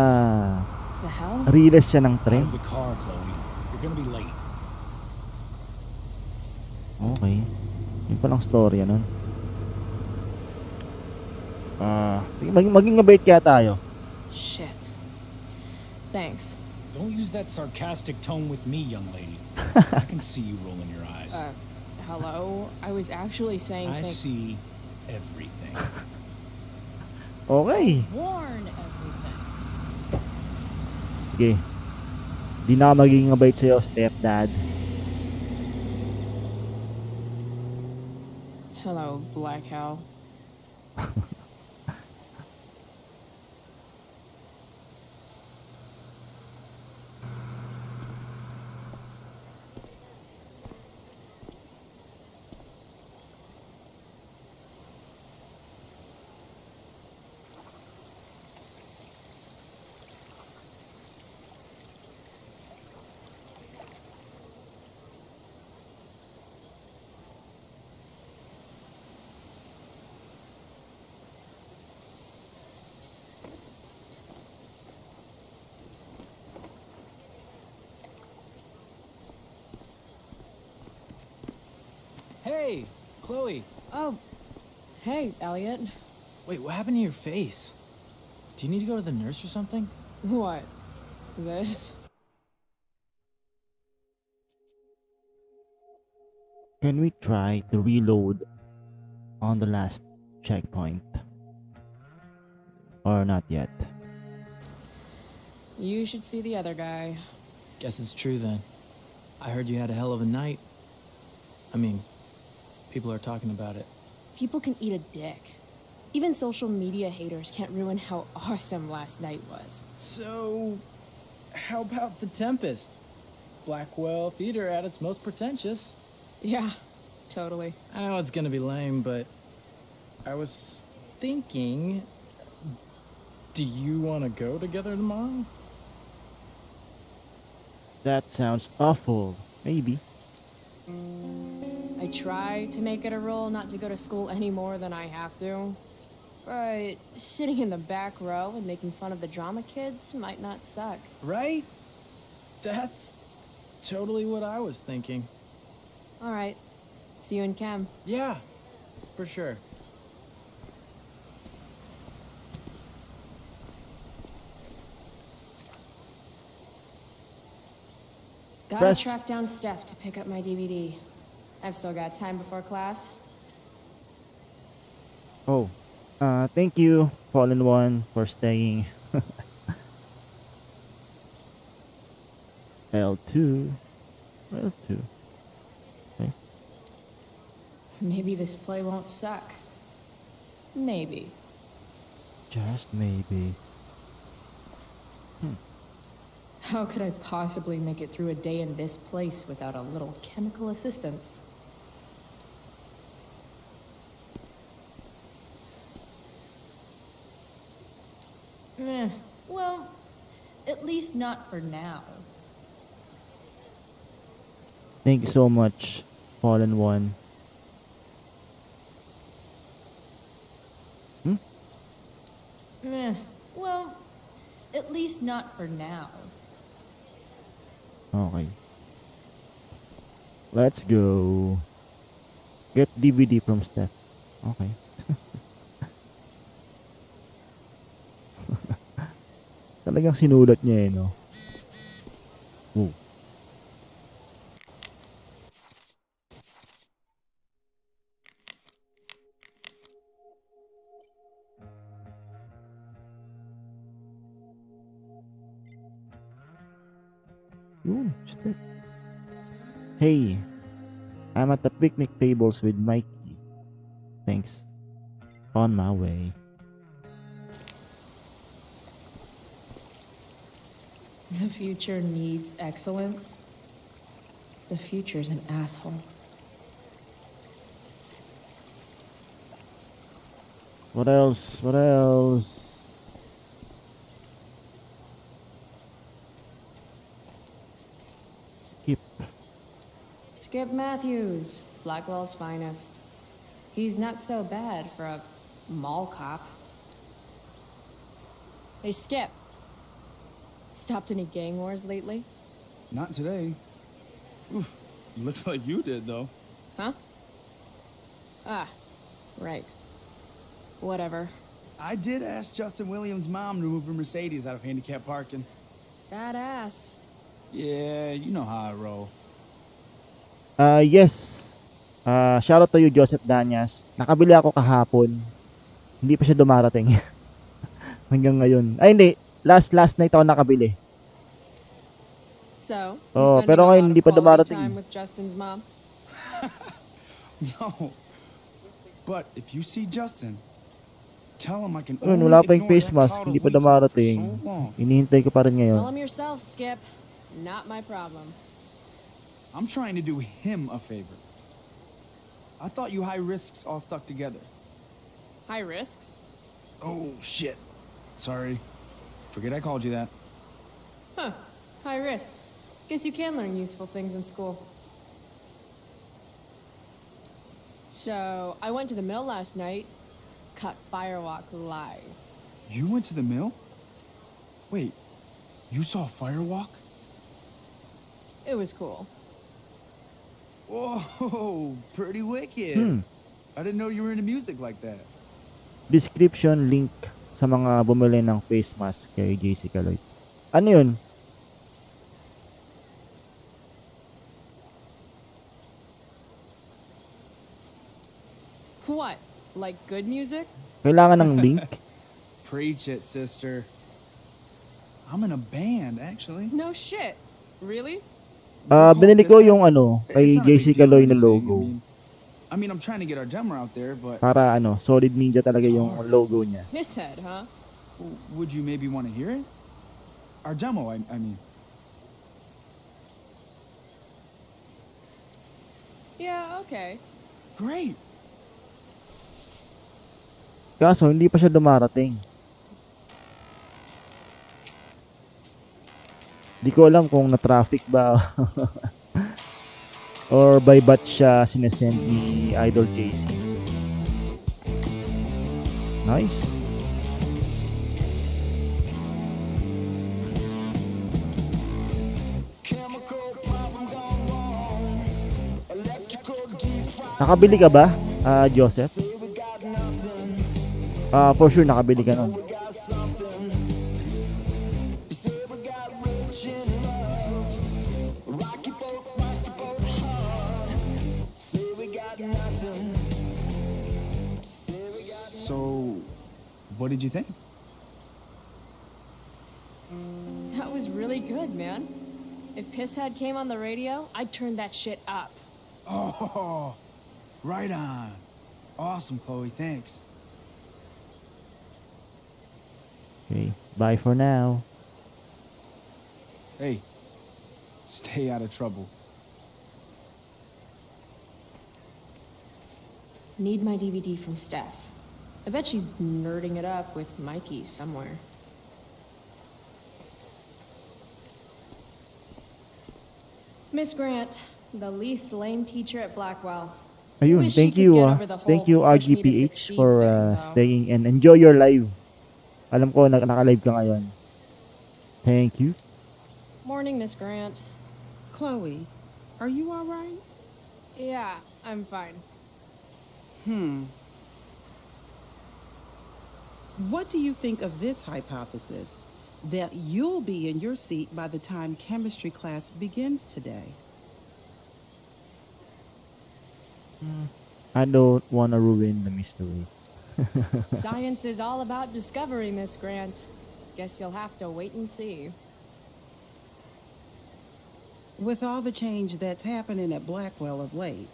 The hell?
riles siya ng
Out
tren.
of the car, Chloe. You're gonna be late.
Okay. Yun palang storya nun. Maging mabait kaya tayo.
Shit. Thanks.
Don't use that sarcastic tone with me, young lady. I can see you rolling your eyes.
Hello? I was actually saying
I see everything.
Okay.
warn everything.
Sige. Di na ako magiging mabait sa'yo, stepdad.
Hello, Black Hell.
Hey, Chloe.
Oh, hey, Elliot.
Wait, what happened to your face? Do you need to go to the nurse or something?
What? This?
Can we try to reload on the last checkpoint? Or not yet?
You should see the other guy.
Guess it's true then. I heard you had a hell of a night. I mean, people are talking about it.
People can eat a dick. Even social media haters can't ruin how awesome last night was.
So, how about the Tempest? Blackwell Theater at its most pretentious.
Yeah, totally.
I know it's gonna be lame, but I was thinking, do you want to go together tomorrow?
That sounds awful. Maybe.
I try to make it a rule not to go to school any more than I have to. But sitting in the back row and making fun of the drama kids might not suck.
Right? That's totally what I was thinking.
All right. See you in chem.
Yeah, for sure.
Gotta
Press.
track down Steph to pick up my DVD. I've still got time before class.
Oh. Thank you, Fallen One, for staying. L2. L2. Okay.
Maybe this play won't suck. Maybe.
Just maybe.
How could I possibly make it through a day in this place without a little chemical assistance? Well, at least not for now.
Thank you so much, Fallen One.
Well, at least not for now.
Okay. Let's go. Get DVD from Steph. Okay. Talagang sinulat niya eh, no? Oh. Ooh, Steph. Hey, I'm at the picnic tables with Mikey. Thanks. On my way.
The future needs excellence. The future's an asshole.
What else? What else? Skip.
Skip Matthews, Blackwell's finest. He's not so bad for a mall cop. Hey, Skip. Stopped any gang wars lately?
Not today. Oof, looks like you did, though.
Huh? Ah, right. Whatever.
I did ask Justin Williams' mom to move her Mercedes out of handicap parking.
Badass.
Yeah, you know how I roll.
Yes. Shoutout to you, Joseph Danyas. Nakabili ako kahapon. Hindi pa siya dumarating. Hanggang ngayon. Ay, hindi. Last night ako nakabili.
So,
Oh, pero ngayon hindi pa dumarating.
time with Justin's mom?
No. But if you see Justin, tell him I can
Ayun,
only
wala pa yung
ignore
face
that
mask.
cloud
Hindi
of
pa
weight
dumarating.
for so long.
Inihintay ko pa rin
Tell
ngayon.
him yourself, Skip. Not my problem.
I'm trying to do him a favor. I thought you high risks all stuck together.
High risks?
Oh, shit. Sorry. Forget I called you that.
Huh. High risks. Guess you can learn useful things in school. So, I went to the mill last night. Cut Firewalk live.
You went to the mill? Wait, you saw Firewalk?
It was cool.
Whoa, pretty wicked. I didn't know you were into music like that.
Description link sa mga bumili ng face mask kay JC Caloy. Ano yun?
What? Like good music?
Kailangan ng link?
Preach it, sister. I'm in a band, actually.
No shit. Really?
Binili ko yung ano, kay
It's not a
JC
big deal or
Caloy na
anything.
logo.
I mean, I'm trying to get our demo out there, but
Para ano, Solid Ninja talaga yung logo niya.
Misshead, huh?
would you maybe want to hear it? Our demo, I mean.
Yeah, okay.
Great.
Kaso, hindi pa siya dumarating. Di ko alam kung na-traffic ba or by batch siya sinesend ni Idol JC. Nice. Nakabili ka ba, Joseph? For sure nakabili ka nun.
So, what did you think?
That was really good, man. If Pisshead came on the radio, I'd turn that shit up.
Oh, right on. Awesome, Chloe. Thanks.
Okay, bye for now.
Hey, stay out of trouble.
Need my DVD from Steph. I bet she's nerding it up with Mikey somewhere. Miss Grant, the least lame teacher at Blackwell.
Ayun,
Wish she
thank
could
you.
get over the
Thank
whole
you,
push me to
RGPH,
succeed
for
thing, though.
staying and enjoy your live. Alam ko, naka-live ka ngayon. Thank you.
Morning, Miss Grant.
Chloe, are you all right?
Yeah, I'm fine.
What do you think of this hypothesis? That you'll be in your seat by the time chemistry class begins today.
I don't want to ruin the mystery.
Science is all about discovery, Miss Grant. Guess you'll have to wait and see.
With all the change that's happening at Blackwell of late,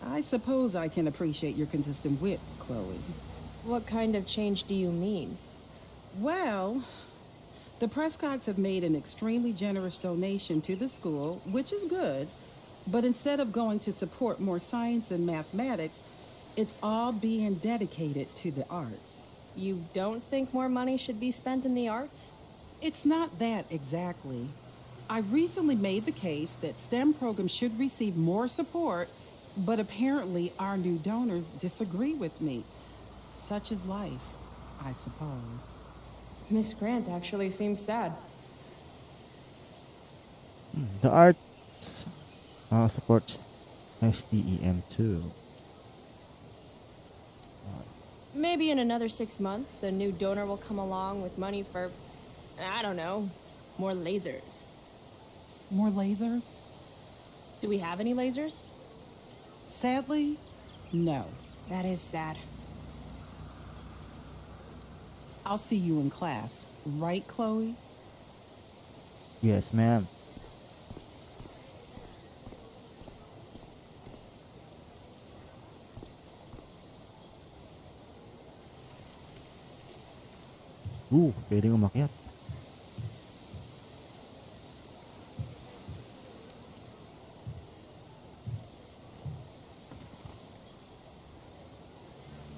I suppose I can appreciate your consistent wit, Chloe.
What kind of change do you mean?
Well, the Prescotts have made an extremely generous donation to the school, which is good, but instead of going to support more science and mathematics, it's all being dedicated to the arts.
You don't think more money should be spent in the arts?
It's not that exactly. I recently made the case that STEM programs should receive more support, but apparently our new donors disagree with me. Such is life, I suppose.
Miss Grant actually seems sad.
The arts supports STEM too.
Maybe in another 6 months, a new donor will come along with money for, I don't know, more lasers.
More lasers?
Do we have any lasers?
Sadly, no.
That is sad.
I'll see you in class, right, Chloe?
Yes, ma'am. Pwedeng umakyat.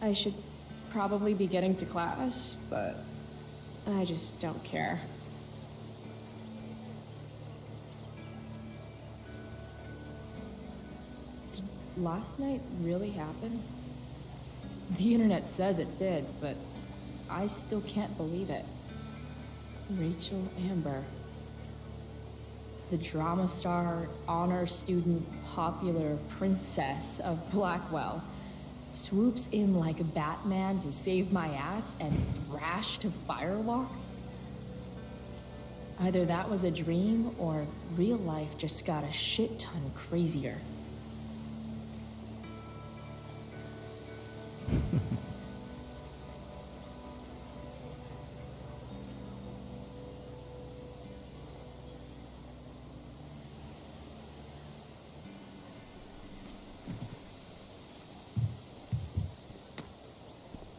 I should probably be getting to class, but I just don't care. Did last night really happen? The internet says it did, but I still can't believe it. Rachel Amber. The drama star, honor student, popular princess of Blackwell swoops in like Batman to save my ass and rash to firewalk? Either that was a dream or real life just got a shit ton crazier.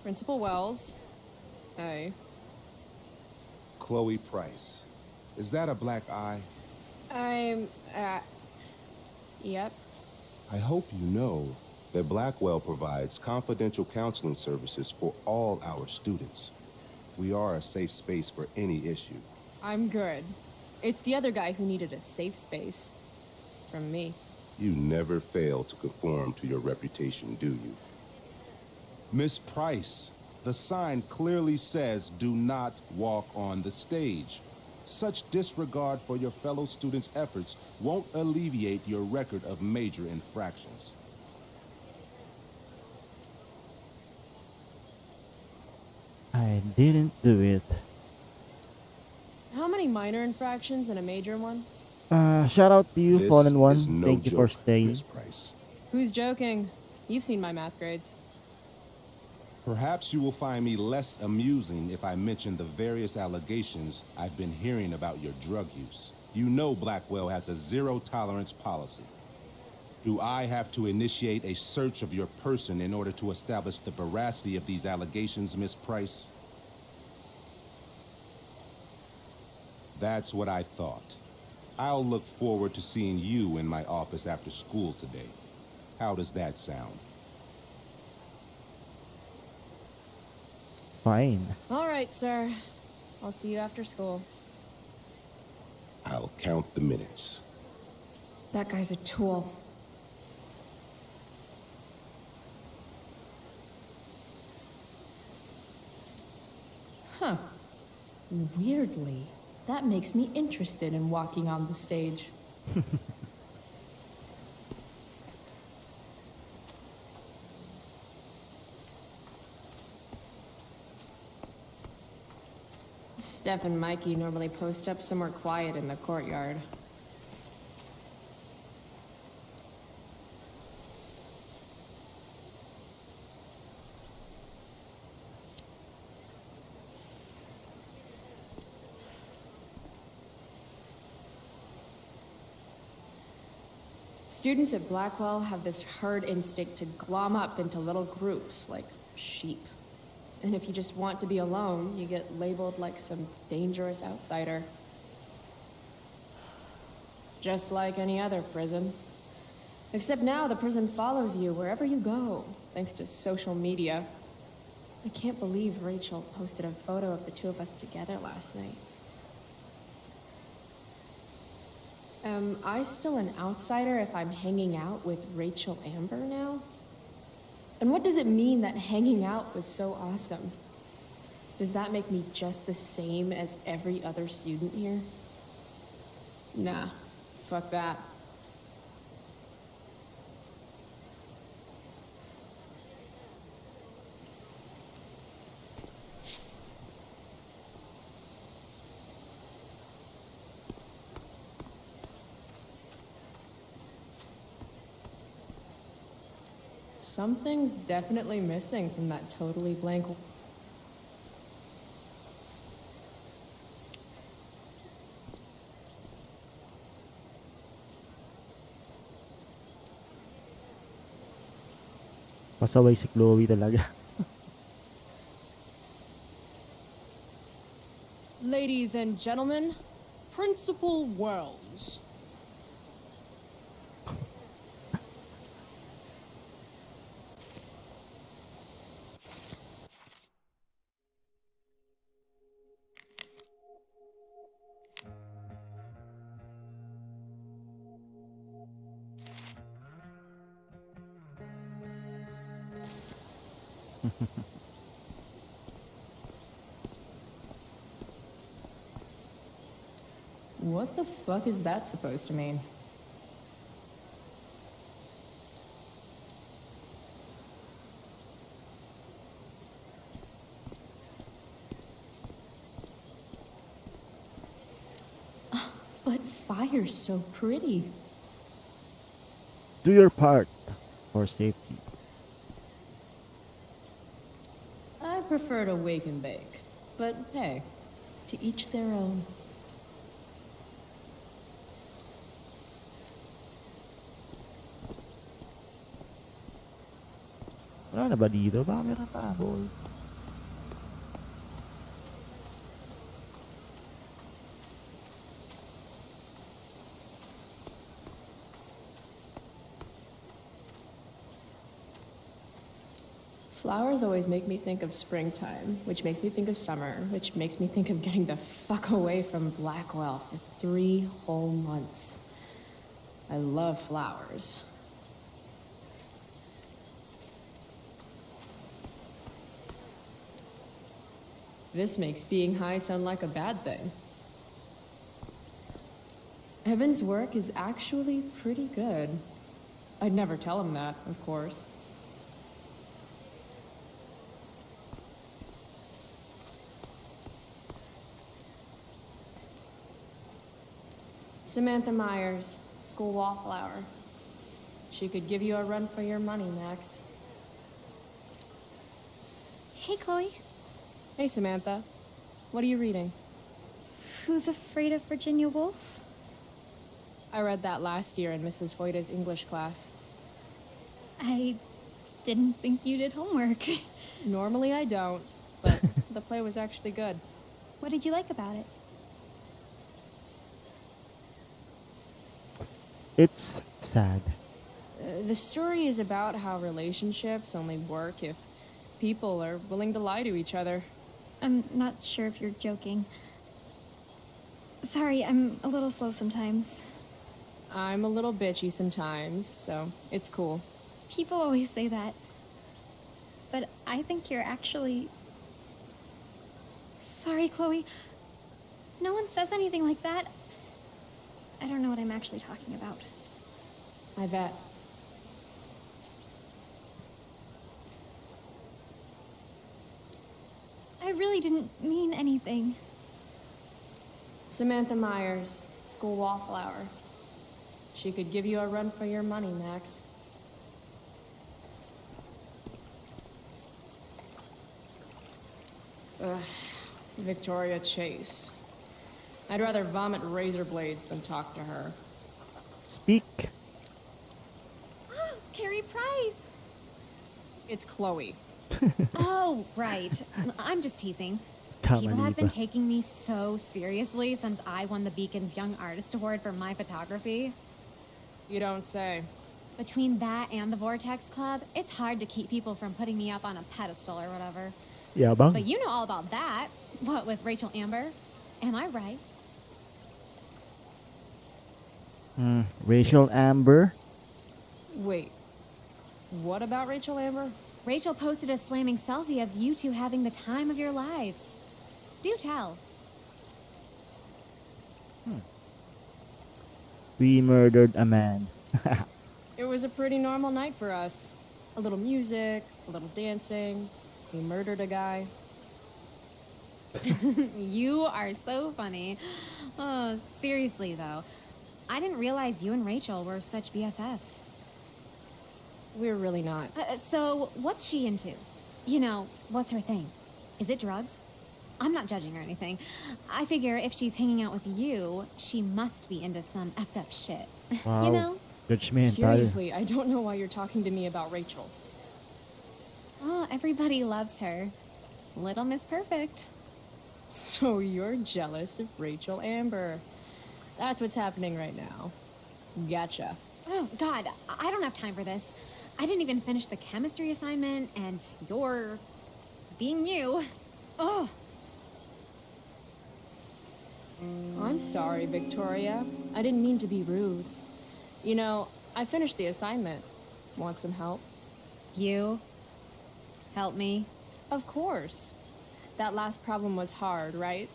Principal Wells. Hey.
Chloe Price. Is that a black eye?
Yep.
I hope you know that Blackwell provides confidential counseling services for all our students. We are a safe space for any issue.
I'm good. It's the other guy who needed a safe space. From me.
You never fail to conform to your reputation, do you? Miss Price, the sign clearly says do not walk on the stage. Such disregard for your fellow students' efforts won't alleviate your record of major infractions.
I didn't do it.
How many minor infractions and a major one?
Shout out to you,
This
Fallen One.
is no
Thank you for
joke,
staying.
Miss Price.
Who's joking? You've seen my math grades.
Perhaps you will find me less amusing if I mention the various allegations I've been hearing about your drug use. You know Blackwell has a zero-tolerance policy. Do I have to initiate a search of your person in order to establish the veracity of these allegations, Miss Price? That's what I thought. I'll look forward to seeing you in my office after school today. How does that sound?
Fine.
All right, sir. I'll see you after school.
I'll count the minutes.
That guy's a tool. Huh. Weirdly, that makes me interested in walking on the stage. Steph and Mikey normally post up somewhere quiet in the courtyard. Students at Blackwell have this herd instinct to glom up into little groups, like sheep. And if you just want to be alone, you get labeled like some dangerous outsider. Just like any other prison. Except now the prison follows you wherever you go, thanks to social media. I can't believe Rachel posted a photo of the two of us together last night. Am I still an outsider if I'm hanging out with Rachel Amber now? And what does it mean that hanging out was so awesome? Does that make me just the same as every other student here? Nah, fuck that. Something's definitely missing from that totally blank.
Pasaway si Chloe talaga.
Ladies and gentlemen, Principal Wells.
What the fuck is that supposed to mean? But fire's so pretty.
Do your part for safety.
I prefer to wake and bake. But hey, to each their own.
Wala na ba dito? Baka meron tabol.
Flowers always make me think of springtime, which makes me think of summer, which makes me think of getting the fuck away from Blackwell for 3 whole months. I love flowers. This makes being high sound like a bad thing. Evan's work is actually pretty good. I'd never tell him that, of course. Samantha Myers, school wallflower. She could give you a run for your money, Max.
Hey, Chloe.
Hey, Samantha. What are you reading?
Who's Afraid of Virginia Woolf?
I read that last year in Mrs. Hoyta's English class.
I didn't think you did homework.
Normally I don't, but the play was actually good.
What did you like about it?
It's sad.
The story is about how relationships only work if people are willing to lie to each other.
I'm not sure if you're joking. Sorry, I'm a little slow sometimes.
I'm a little bitchy sometimes, so it's cool.
People always say that. But I think you're actually... Sorry, Chloe. No one says anything like that. I don't know what I'm actually talking about.
I bet.
I really didn't mean anything.
Samantha Myers, school wallflower. She could give you a run for your money, Max. Ugh, Victoria Chase. I'd rather vomit razor blades than talk to her.
Speak.
Carrie Price!
It's Chloe.
Oh, right. I'm just teasing.
Tama
People have been
liba.
taking me so seriously since I won the Beacon's Young Artist Award for my photography.
You don't say.
Between that and the Vortex Club, it's hard to keep people from putting me up on a pedestal or whatever.
Yabang.
But you know all about that. What, with Rachel Amber? Am I right?
Rachel Amber.
Wait. What about Rachel Amber?
Rachel posted a slamming selfie of you two having the time of your lives. Do tell.
We murdered a man.
It was a pretty normal night for us. A little music, a little dancing. We murdered a guy.
You are so funny. Oh, seriously, though. I didn't realize you and Rachel were such BFFs.
We're really not.
So, what's she into? You know, what's her thing? Is it drugs? I'm not judging or anything. I figure if she's hanging out with you, she must be into some effed up shit.
Wow.
You know?
Judgmental.
Seriously, I don't know why you're talking to me about Rachel.
Oh, everybody loves her. Little Miss Perfect.
So you're jealous of Rachel Amber. That's what's happening right now. Gotcha.
Oh, God, I don't have time for this. I didn't even finish the chemistry assignment, and you're being you. Oh.
I'm sorry, Victoria. I didn't mean to be rude. You know, I finished the assignment. Want some help?
You? Help me?
Of course. That last problem was hard, right?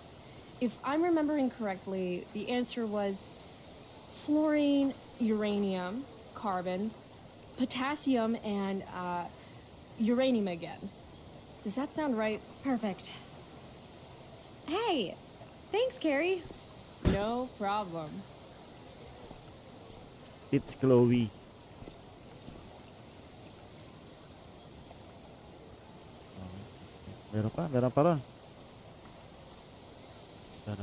If I'm remembering correctly, the answer was fluorine, uranium, carbon, potassium, and uranium again. Does that sound right?
Perfect. Hey, thanks, Carrie.
No problem.
It's Chloe. Meron pa ron. Tara.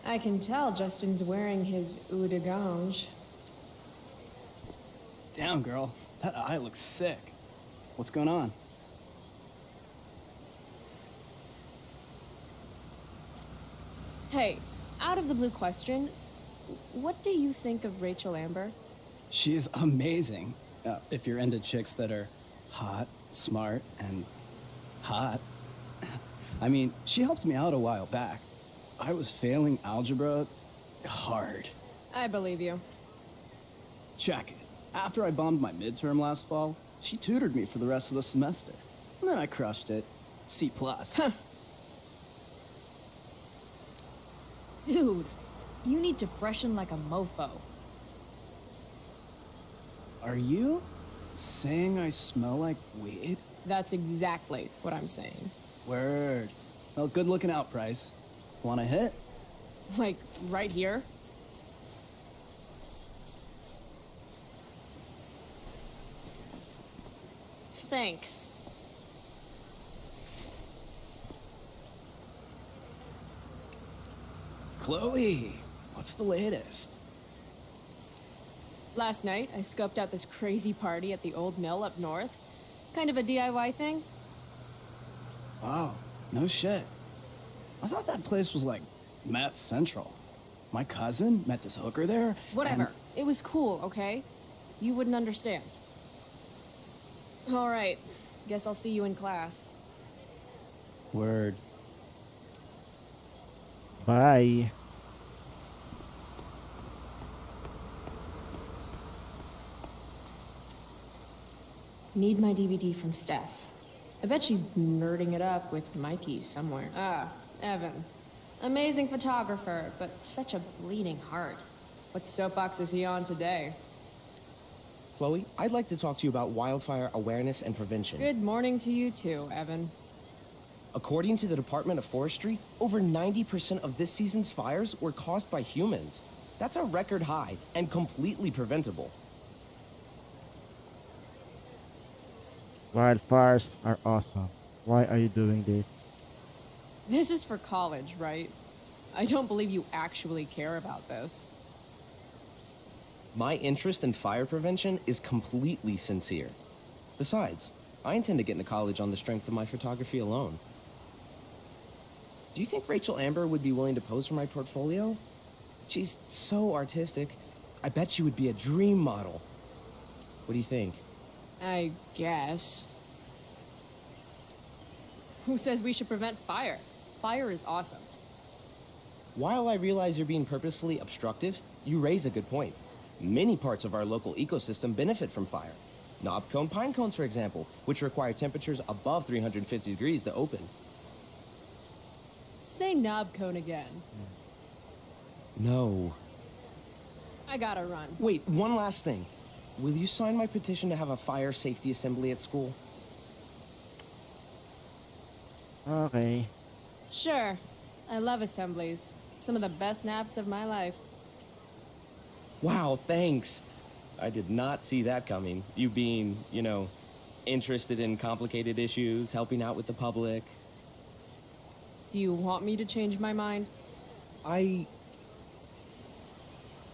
I can tell Justin's wearing his eau de gange.
Damn, girl. That eye looks sick. What's going on?
Hey, out of the blue question, what do you think of Rachel Amber?
She is amazing. If you're into chicks that are hot, smart, and hot. I mean, she helped me out a while back. I was failing algebra hard.
I believe you.
Check it. After I bombed my midterm last fall, she tutored me for the rest of the semester. And then I crushed it. C+.
Dude, you need to freshen like a mofo.
Are you saying I smell like weed?
That's exactly what I'm saying.
Word. Well, good looking out, Price. Want a hit?
Like, right here? Thanks.
Chloe, what's the latest?
Last night, I scoped out this crazy party at the old mill up north. Kind of a DIY thing?
Wow, no shit. I thought that place was like meth central. My cousin met this hooker there.
Whatever.
and-
It was cool, okay? You wouldn't understand. All right. Guess I'll see you in class.
Word.
Bye.
Need my DVD from Steph. I bet she's nerding it up with Mikey somewhere. Ah, Evan. Amazing photographer, but such a bleeding heart. What soapbox is he on today?
Chloe, I'd like to talk to you about wildfire awareness and prevention.
Good morning to you too, Evan.
According to the Department of Forestry, over 90% of this season's fires were caused by humans. That's a record high and completely preventable.
Wildfires are awesome. Why are you doing this?
This is for college, right? I don't believe you actually care about this.
My interest in fire prevention is completely sincere. Besides, I intend to get into college on the strength of my photography alone. Do you think Rachel Amber would be willing to pose for my portfolio? She's so artistic. I bet she would be a dream model. What do you think?
I guess. Who says we should prevent fire? Fire is awesome.
While I realize you're being purposefully obstructive, you raise a good point. Many parts of our local ecosystem benefit from fire. Knobcone pine cones, for example, which require temperatures above 350 degrees to open.
Say knob cone again.
No.
I gotta run.
Wait, one last thing. Will you sign my petition to have a fire safety assembly at school?
Okay.
Sure. I love assemblies. Some of the best naps of my life.
Wow, thanks. I did not see that coming. You being, you know, interested in complicated issues, helping out with the public.
Do you want me to change my mind?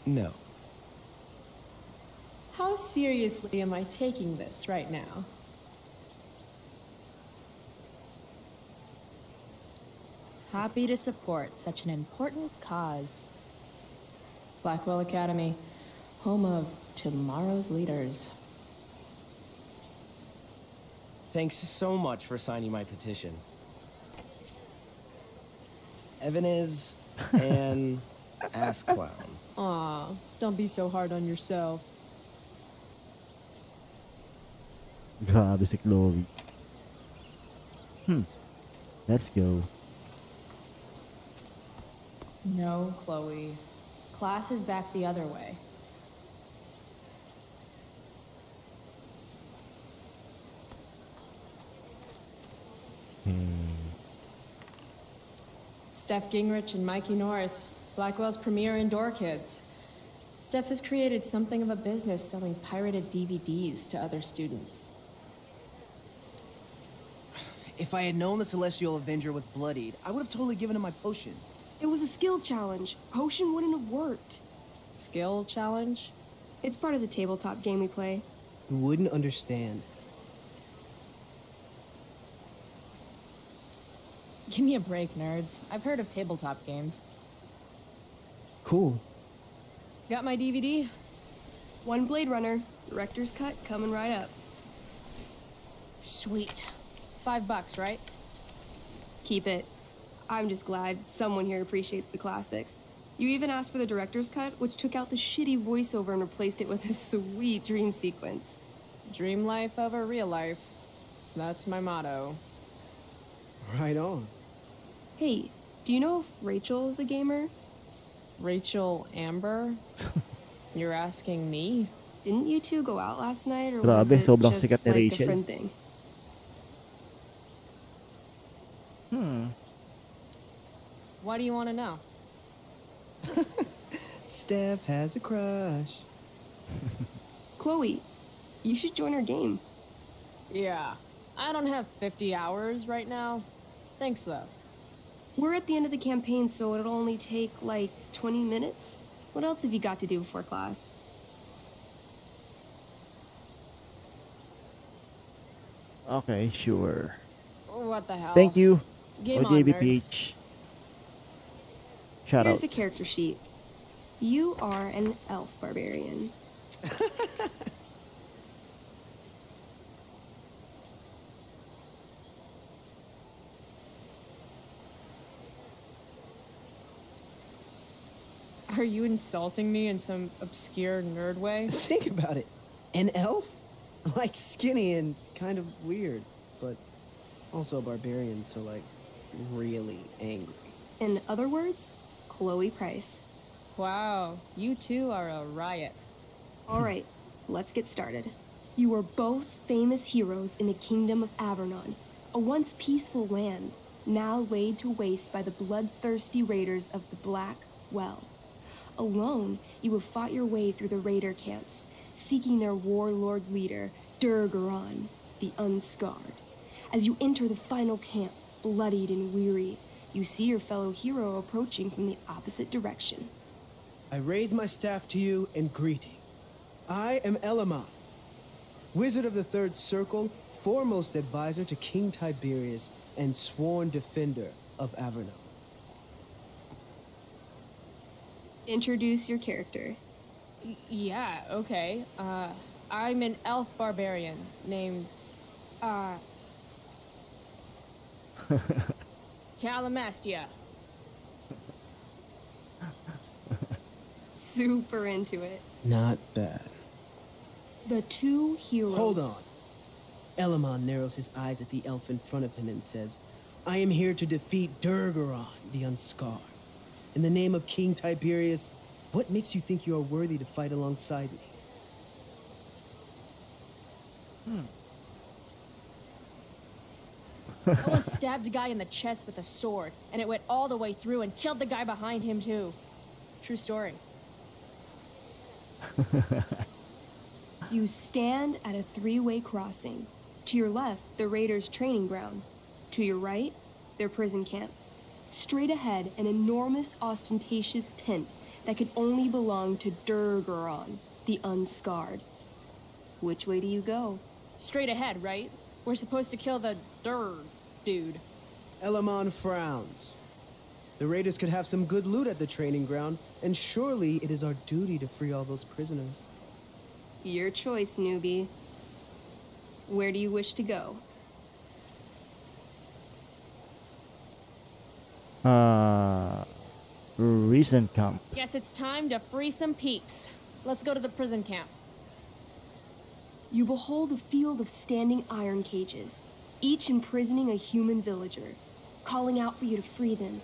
No.
How seriously am I taking this right now? Happy to support such an important cause. Blackwell Academy, home of tomorrow's leaders.
Thanks so much for signing my petition. Evan is an ass clown.
Aw, don't be so hard on yourself.
Grabe si Chloe. Let's go.
No, Chloe. Class is back the other way. Steph Gingrich and Mikey North, Blackwell's premier indoor kids. Steph has created something of a business selling pirated DVDs to other students.
If I had known the Celestial Avenger was bloodied, I would have totally given him my potion.
It was a skill challenge. Potion wouldn't have worked.
Skill challenge?
It's part of the tabletop game we play.
You wouldn't understand.
Give me a break, nerds. I've heard of tabletop games.
Cool.
Got my DVD?
One Blade Runner, director's cut coming right up.
Sweet. $5, right?
Keep it. I'm just glad someone here appreciates the classics. You even asked for the director's cut, which took out the shitty voiceover and replaced it with a sweet dream sequence.
Dream life over real life. That's my motto.
Right on.
Hey, do you know if Rachel is a gamer?
Rachel Amber? You're asking me?
Didn't you two go out last night, or
Grabe,
was it
sobrang
just
sikat ni
like a
Rachel.
friend thing?
Why do you want to know?
Steph has a crush.
Chloe, you should join our game.
Yeah. I don't have 50 hours right now. Thanks, though.
We're at the end of the campaign, so it'll only take, like, 20 minutes. What else have you got to do before class?
Okay, sure.
What the hell?
Thank you
Game
for
on,
the
nerds.
AVPH. Shout
Here's
out.
a character sheet. You are an elf barbarian.
Are you insulting me in some obscure nerd way?
Think about it. An elf? Like skinny and kind of weird, but also a barbarian, so like really angry.
In other words, Chloe Price.
Wow, you two are a riot.
All right, let's get started. You are both famous heroes in the kingdom of Avernon, a once peaceful land, now laid to waste by the bloodthirsty raiders of the Black Well. Alone, you have fought your way through the raider camps, seeking their warlord leader, Durgaron, the Unscarred. As you enter the final camp, bloodied and weary, you see your fellow hero approaching from the opposite direction.
I raise my staff to you in greeting. I am Elamon, wizard of the Third Circle, foremost advisor to King Tiberius, and sworn defender of Avernon.
Introduce your character.
Yeah, okay. I'm an elf barbarian named, Calamastia.
Super into it.
Not bad.
The two heroes.
Hold on. Elamon narrows his eyes at the elf in front of him and says, I am here to defeat Durgaron, the Unscarred. In the name of King Tiberius, what makes you think you are worthy to fight alongside me?
I once stabbed a guy in the chest with a sword, and it went all the way through and killed the guy behind him too. True story.
You stand at a three-way crossing. To your left, the raiders' training ground. To your right, their prison camp. Straight ahead, an enormous, ostentatious tent that could only belong to Durgaron, the Unscarred. Which way do you go?
Straight ahead, right? We're supposed to kill the dude.
Elamon frowns. The raiders could have some good loot at the training ground, and surely it is our duty to free all those prisoners.
Your choice, newbie. Where do you wish to go?
Recent camp.
Guess it's time to free some peeps. Let's go to the prison camp.
You behold a field of standing iron cages, each imprisoning a human villager, calling out for you to free them.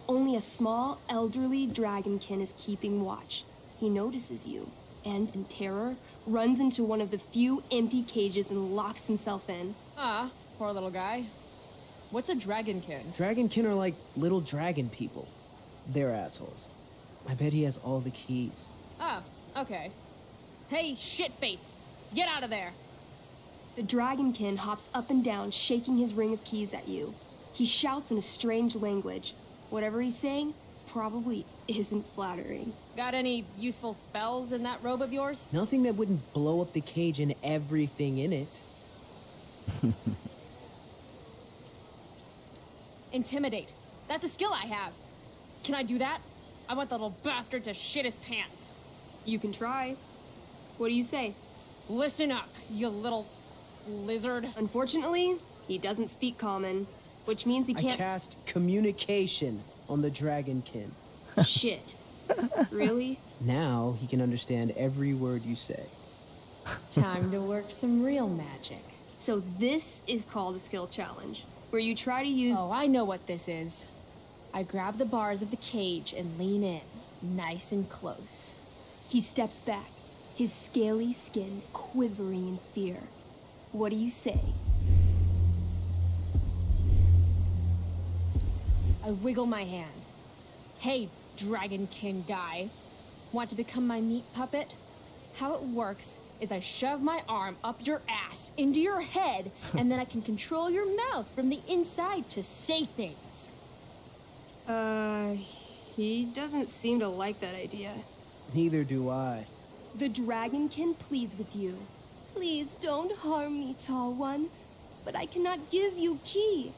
Only a small, elderly dragonkin is keeping watch. He notices you, and in terror, runs into one of the few empty cages and locks himself in.
Ah, poor little guy. What's a dragonkin?
Dragonkin are like little dragon people. They're assholes. I bet he has all the keys.
Oh, okay. Hey, shitface! Get out of there!
The dragonkin hops up and down, shaking his ring of keys at you. He shouts in a strange language. Whatever he's saying probably isn't flattering.
Got any useful spells in that robe of yours?
Nothing that wouldn't blow up the cage and everything in it.
Intimidate. That's a skill I have. Can I do that? I want the little bastard to shit his pants.
You can try. What do you say?
Listen up, you little lizard.
Unfortunately, he doesn't speak common, which means he can't—
I cast communication on the dragonkin.
Shit. Really?
Now he can understand every word you say.
Time to work some real magic.
So this is called a skill challenge, where you try to use—
Oh, I know what this is. I grab the bars of the cage and lean in, nice and close.
He steps back, his scaly skin quivering in fear. What do you say?
I wiggle my hand. Hey, dragonkin guy. Want to become my meat puppet? How it works is I shove my arm up your ass into your head, and then I can control your mouth from the inside to say things.
He doesn't seem to like that idea.
Neither do I.
The dragonkin pleads with you. Please don't harm me, tall one. but I cannot give you key.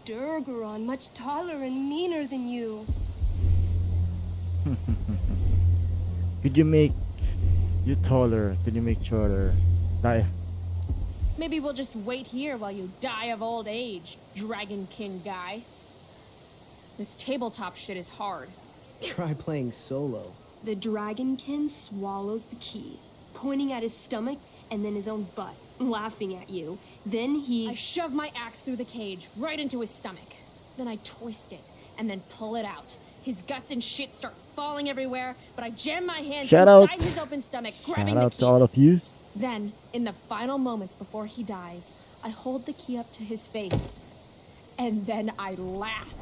Durgaron, much taller and meaner than you.
Could you make you taller? Could you make shorter? Dive.
Maybe we'll just wait here while you die of old age, Dragonkin guy. This tabletop shit is hard.
Try playing solo.
The Dragonkin swallows the key, pointing at his stomach and then his own butt, laughing at you. Then
I shove my axe through the cage, right into his stomach. Then I twist it, and then pull it out. His guts and shit start falling everywhere, but I jam my hands
Shout
inside
out.
his open stomach, grabbing
Shout
the
out
key.
to all of you.
Then, in the final moments before he dies, I hold the key up to his face. And then I laugh.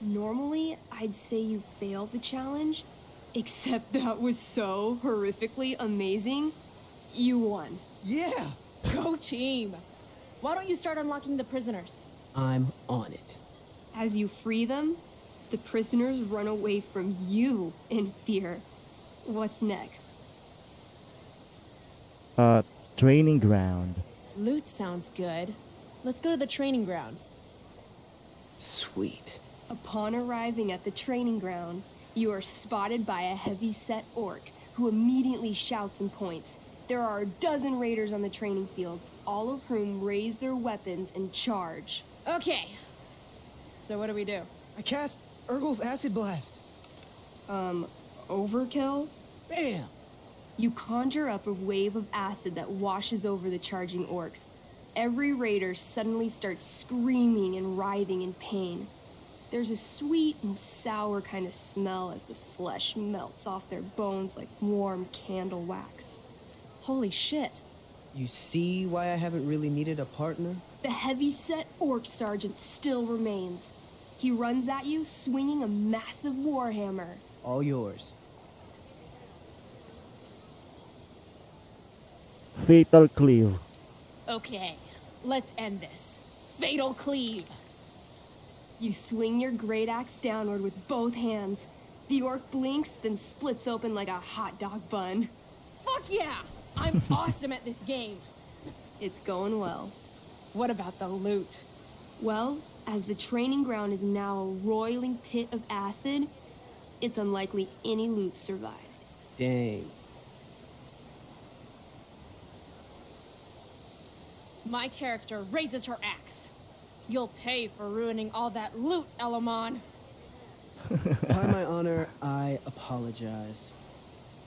Normally, I'd say you failed the challenge, except that was so horrifically amazing. You won.
Yeah!
Go team! Why don't you start unlocking the prisoners?
I'm on it.
As you free them, the prisoners run away from you in fear. What's next?
Training ground.
Loot sounds good. Let's go to the training ground.
Sweet.
Upon arriving at the training ground, you are spotted by a heavy-set orc who immediately shouts and points. There are a dozen raiders on the training field, all of whom raise their weapons and charge.
Okay. So what do we do?
I cast Urgel's Acid Blast.
Overkill?
Bam!
You conjure up a wave of acid that washes over the charging orcs. Every raider suddenly starts screaming and writhing in pain. There's a sweet and sour kind of smell as the flesh melts off their bones like warm candle wax.
Holy shit.
You see why I haven't really needed a partner?
The heavy-set orc sergeant still remains. He runs at you, swinging a massive warhammer.
All yours.
Fatal cleave.
Okay, let's end this. Fatal cleave.
You swing your great axe downward with both hands. The orc blinks, then splits open like a hot dog bun.
Fuck yeah! I'm awesome at this game.
It's going well.
What about the loot?
Well, as the training ground is now a roiling pit of acid, it's unlikely any loot survived.
Dang.
My character raises her axe. You'll pay for ruining all that loot, Elamon.
By my honor, I apologize.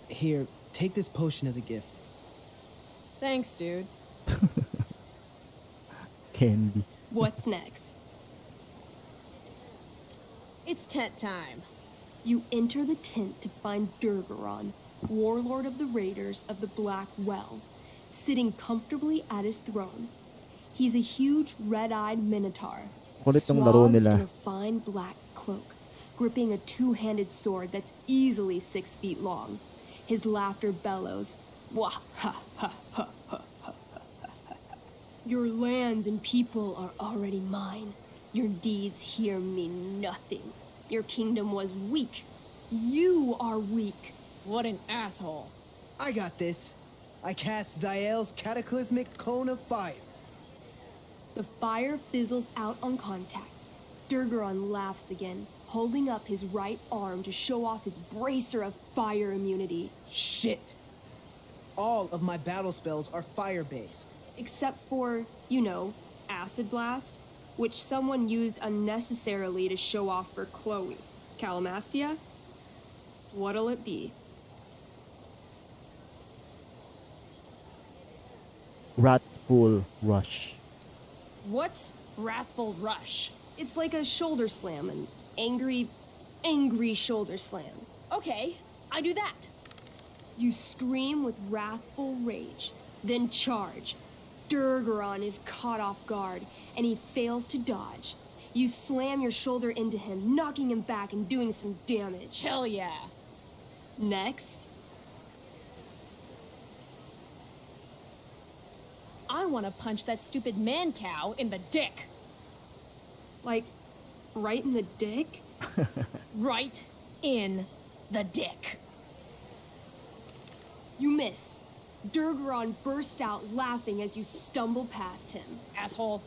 Here, take this potion as a gift.
Thanks, dude.
Candy.
What's next?
It's tent time.
You enter the tent to find Durgaron, warlord of the Raiders of the Black Well, sitting comfortably at his throne. He's a huge red-eyed minotaur,
Kulit ng laro
swathed
nila.
in a fine black cloak, gripping a two-handed sword that's easily 6 feet long. His laughter bellows, wah ha ha ha ha ha ha. Your lands and people are already mine. Your deeds here mean nothing. Your kingdom was weak. You are weak.
What an asshole.
I got this. I cast Zael's cataclysmic cone of fire.
The fire fizzles out on contact. Durgaron laughs again, holding up his right arm to show off his bracer of fire immunity.
Shit! All of my battle spells are fire-based.
Except for, you know, Acid Blast, which someone used unnecessarily to show off for Chloe. Calamastia? What'll it be?
Wrathful Rush.
What's Wrathful Rush?
It's like a shoulder slam, an angry shoulder slam.
Okay, I do that.
You scream with wrathful rage, then charge. Durgaron is caught off guard, and he fails to dodge. You slam your shoulder into him, knocking him back and doing some damage.
Hell yeah.
Next.
I want to punch that stupid man cow in the dick.
Like, right in the dick?
Right in the dick.
You miss. Durgaron burst out laughing as you stumble past him.
Asshole.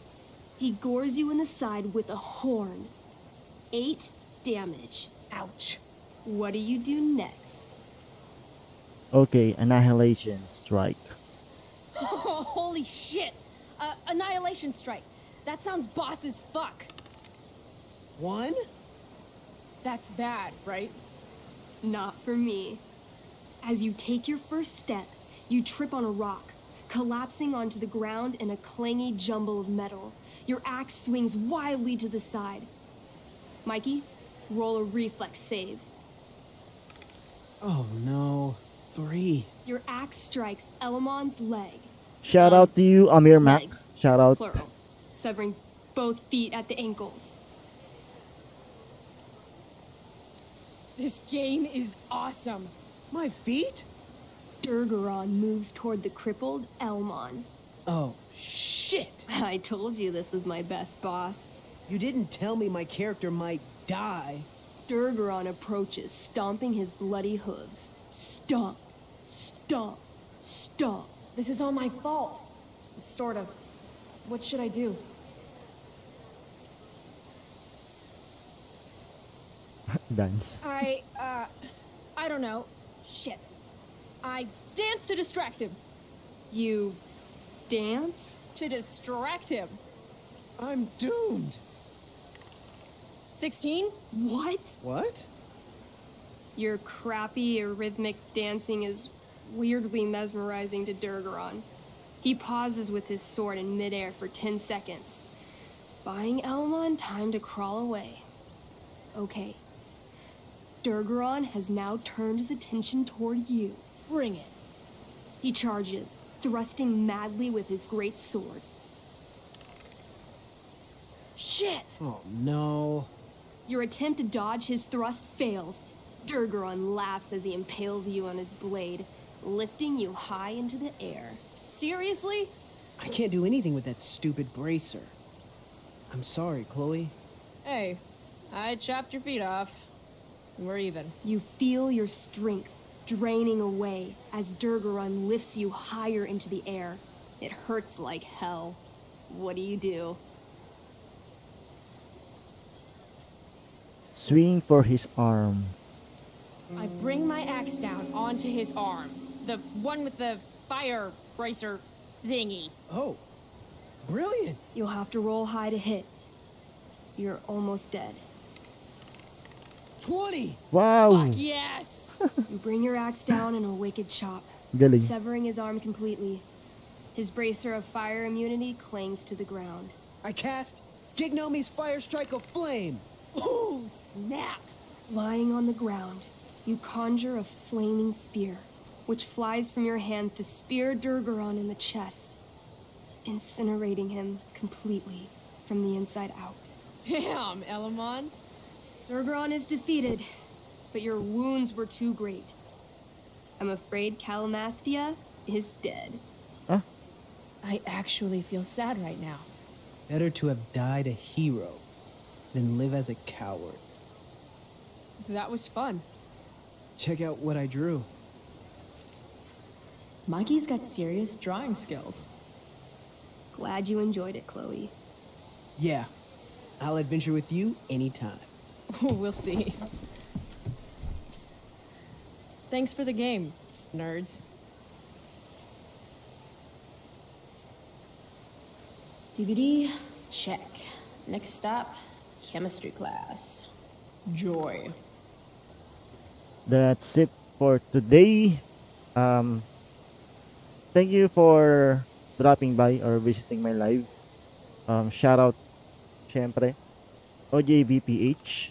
He gores you in the side with a horn. 8 damage.
Ouch.
What do you do next?
Okay, Annihilation Strike.
Holy shit! Annihilation Strike. That sounds boss as fuck.
1?
That's bad, right?
Not for me. As you take your first step, you trip on a rock, collapsing onto the ground in a clangy jumble of metal. Your axe swings wildly to the side. Mikey, roll a reflex save.
Oh no. 3.
Your axe strikes Elamon's leg.
Shout out to you, Amir Mac.
Legs,
Shout out.
plural, severing both feet at the ankles.
This game is awesome.
My feet?
Durgaron moves toward the crippled Elmon.
Oh, shit!
I told you this was my best boss.
You didn't tell me my character might die.
Durgaron approaches, stomping his bloody hooves. Stomp, stomp, stomp.
This is all my fault. Sort of. What should I do?
Dance.
I don't know. Shit. I dance to distract him.
You dance?
To distract him.
I'm doomed.
16?
What?
What?
Your crappy, rhythmic dancing is weirdly mesmerizing to Durgaron. He pauses with his sword in midair for 10 seconds, buying Elmon time to crawl away. Okay. Durgaron has now turned his attention toward you.
Bring it.
He charges, thrusting madly with his great sword.
Shit!
Oh no.
Your attempt to dodge his thrust fails. Durgaron laughs as he impales you on his blade, lifting you high into the air.
Seriously?
I can't do anything with that stupid bracer. I'm sorry, Chloe.
Hey, I chopped your feet off. We're even.
You feel your strength draining away as Durgaron lifts you higher into the air. It hurts like hell. What do?
Swing for his arm.
I bring my axe down onto his arm. The one with the fire bracer thingy.
Oh, brilliant.
You'll have to roll high to hit. You're almost dead.
20!
Wow!
Fuck yes!
You bring your axe down in a wicked chop,
Galing.
severing his arm completely. His bracer of fire immunity clings to the ground.
I cast Gignomi's Fire Strike of Flame!
Ooh, snap!
Lying on the ground, you conjure a flaming spear, which flies from your hands to spear Durgaron in the chest, incinerating him completely from the inside out.
Damn, Elamon.
Durgaron is defeated, but your wounds were too great. I'm afraid Calamastia is dead.
Huh?
I actually feel sad right now.
Better to have died a hero than live as a coward.
That was fun.
Check out what I drew.
Mikey's got serious drawing skills.
Glad you enjoyed it, Chloe.
Yeah, I'll adventure with you anytime.
We'll see. Thanks for the game, nerds.
DVD, check. Next stop, chemistry class. Joy.
That's it for today. Thank you for dropping by or visiting my live. Shout out, syempre, OJVPH,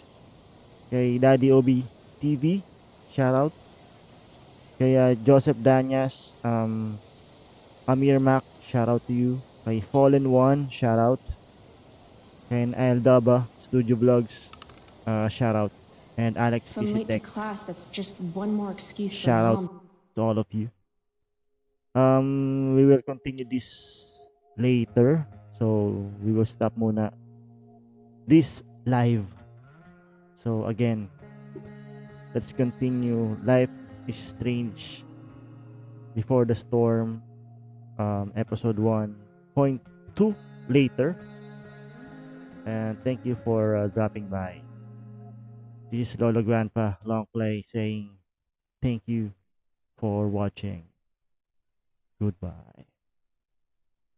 kay Daddy Obi TV, shout out, kay Joseph Danyas, Amir Mac, shout out to you, kay Fallen One, shout out, kay Daba Studio Vlogs, shout out, and Alex
If I'm late to
Tech.
class, that's just one more excuse for
Shout out
mom.
to all of you. We will continue this later. So, we will stop muna this live. So, again, let's continue. Life is strange. Before the Storm, episode 1.2 later. And thank you for dropping by. This is Lolo Grandpa Long Play saying thank you for watching. Goodbye.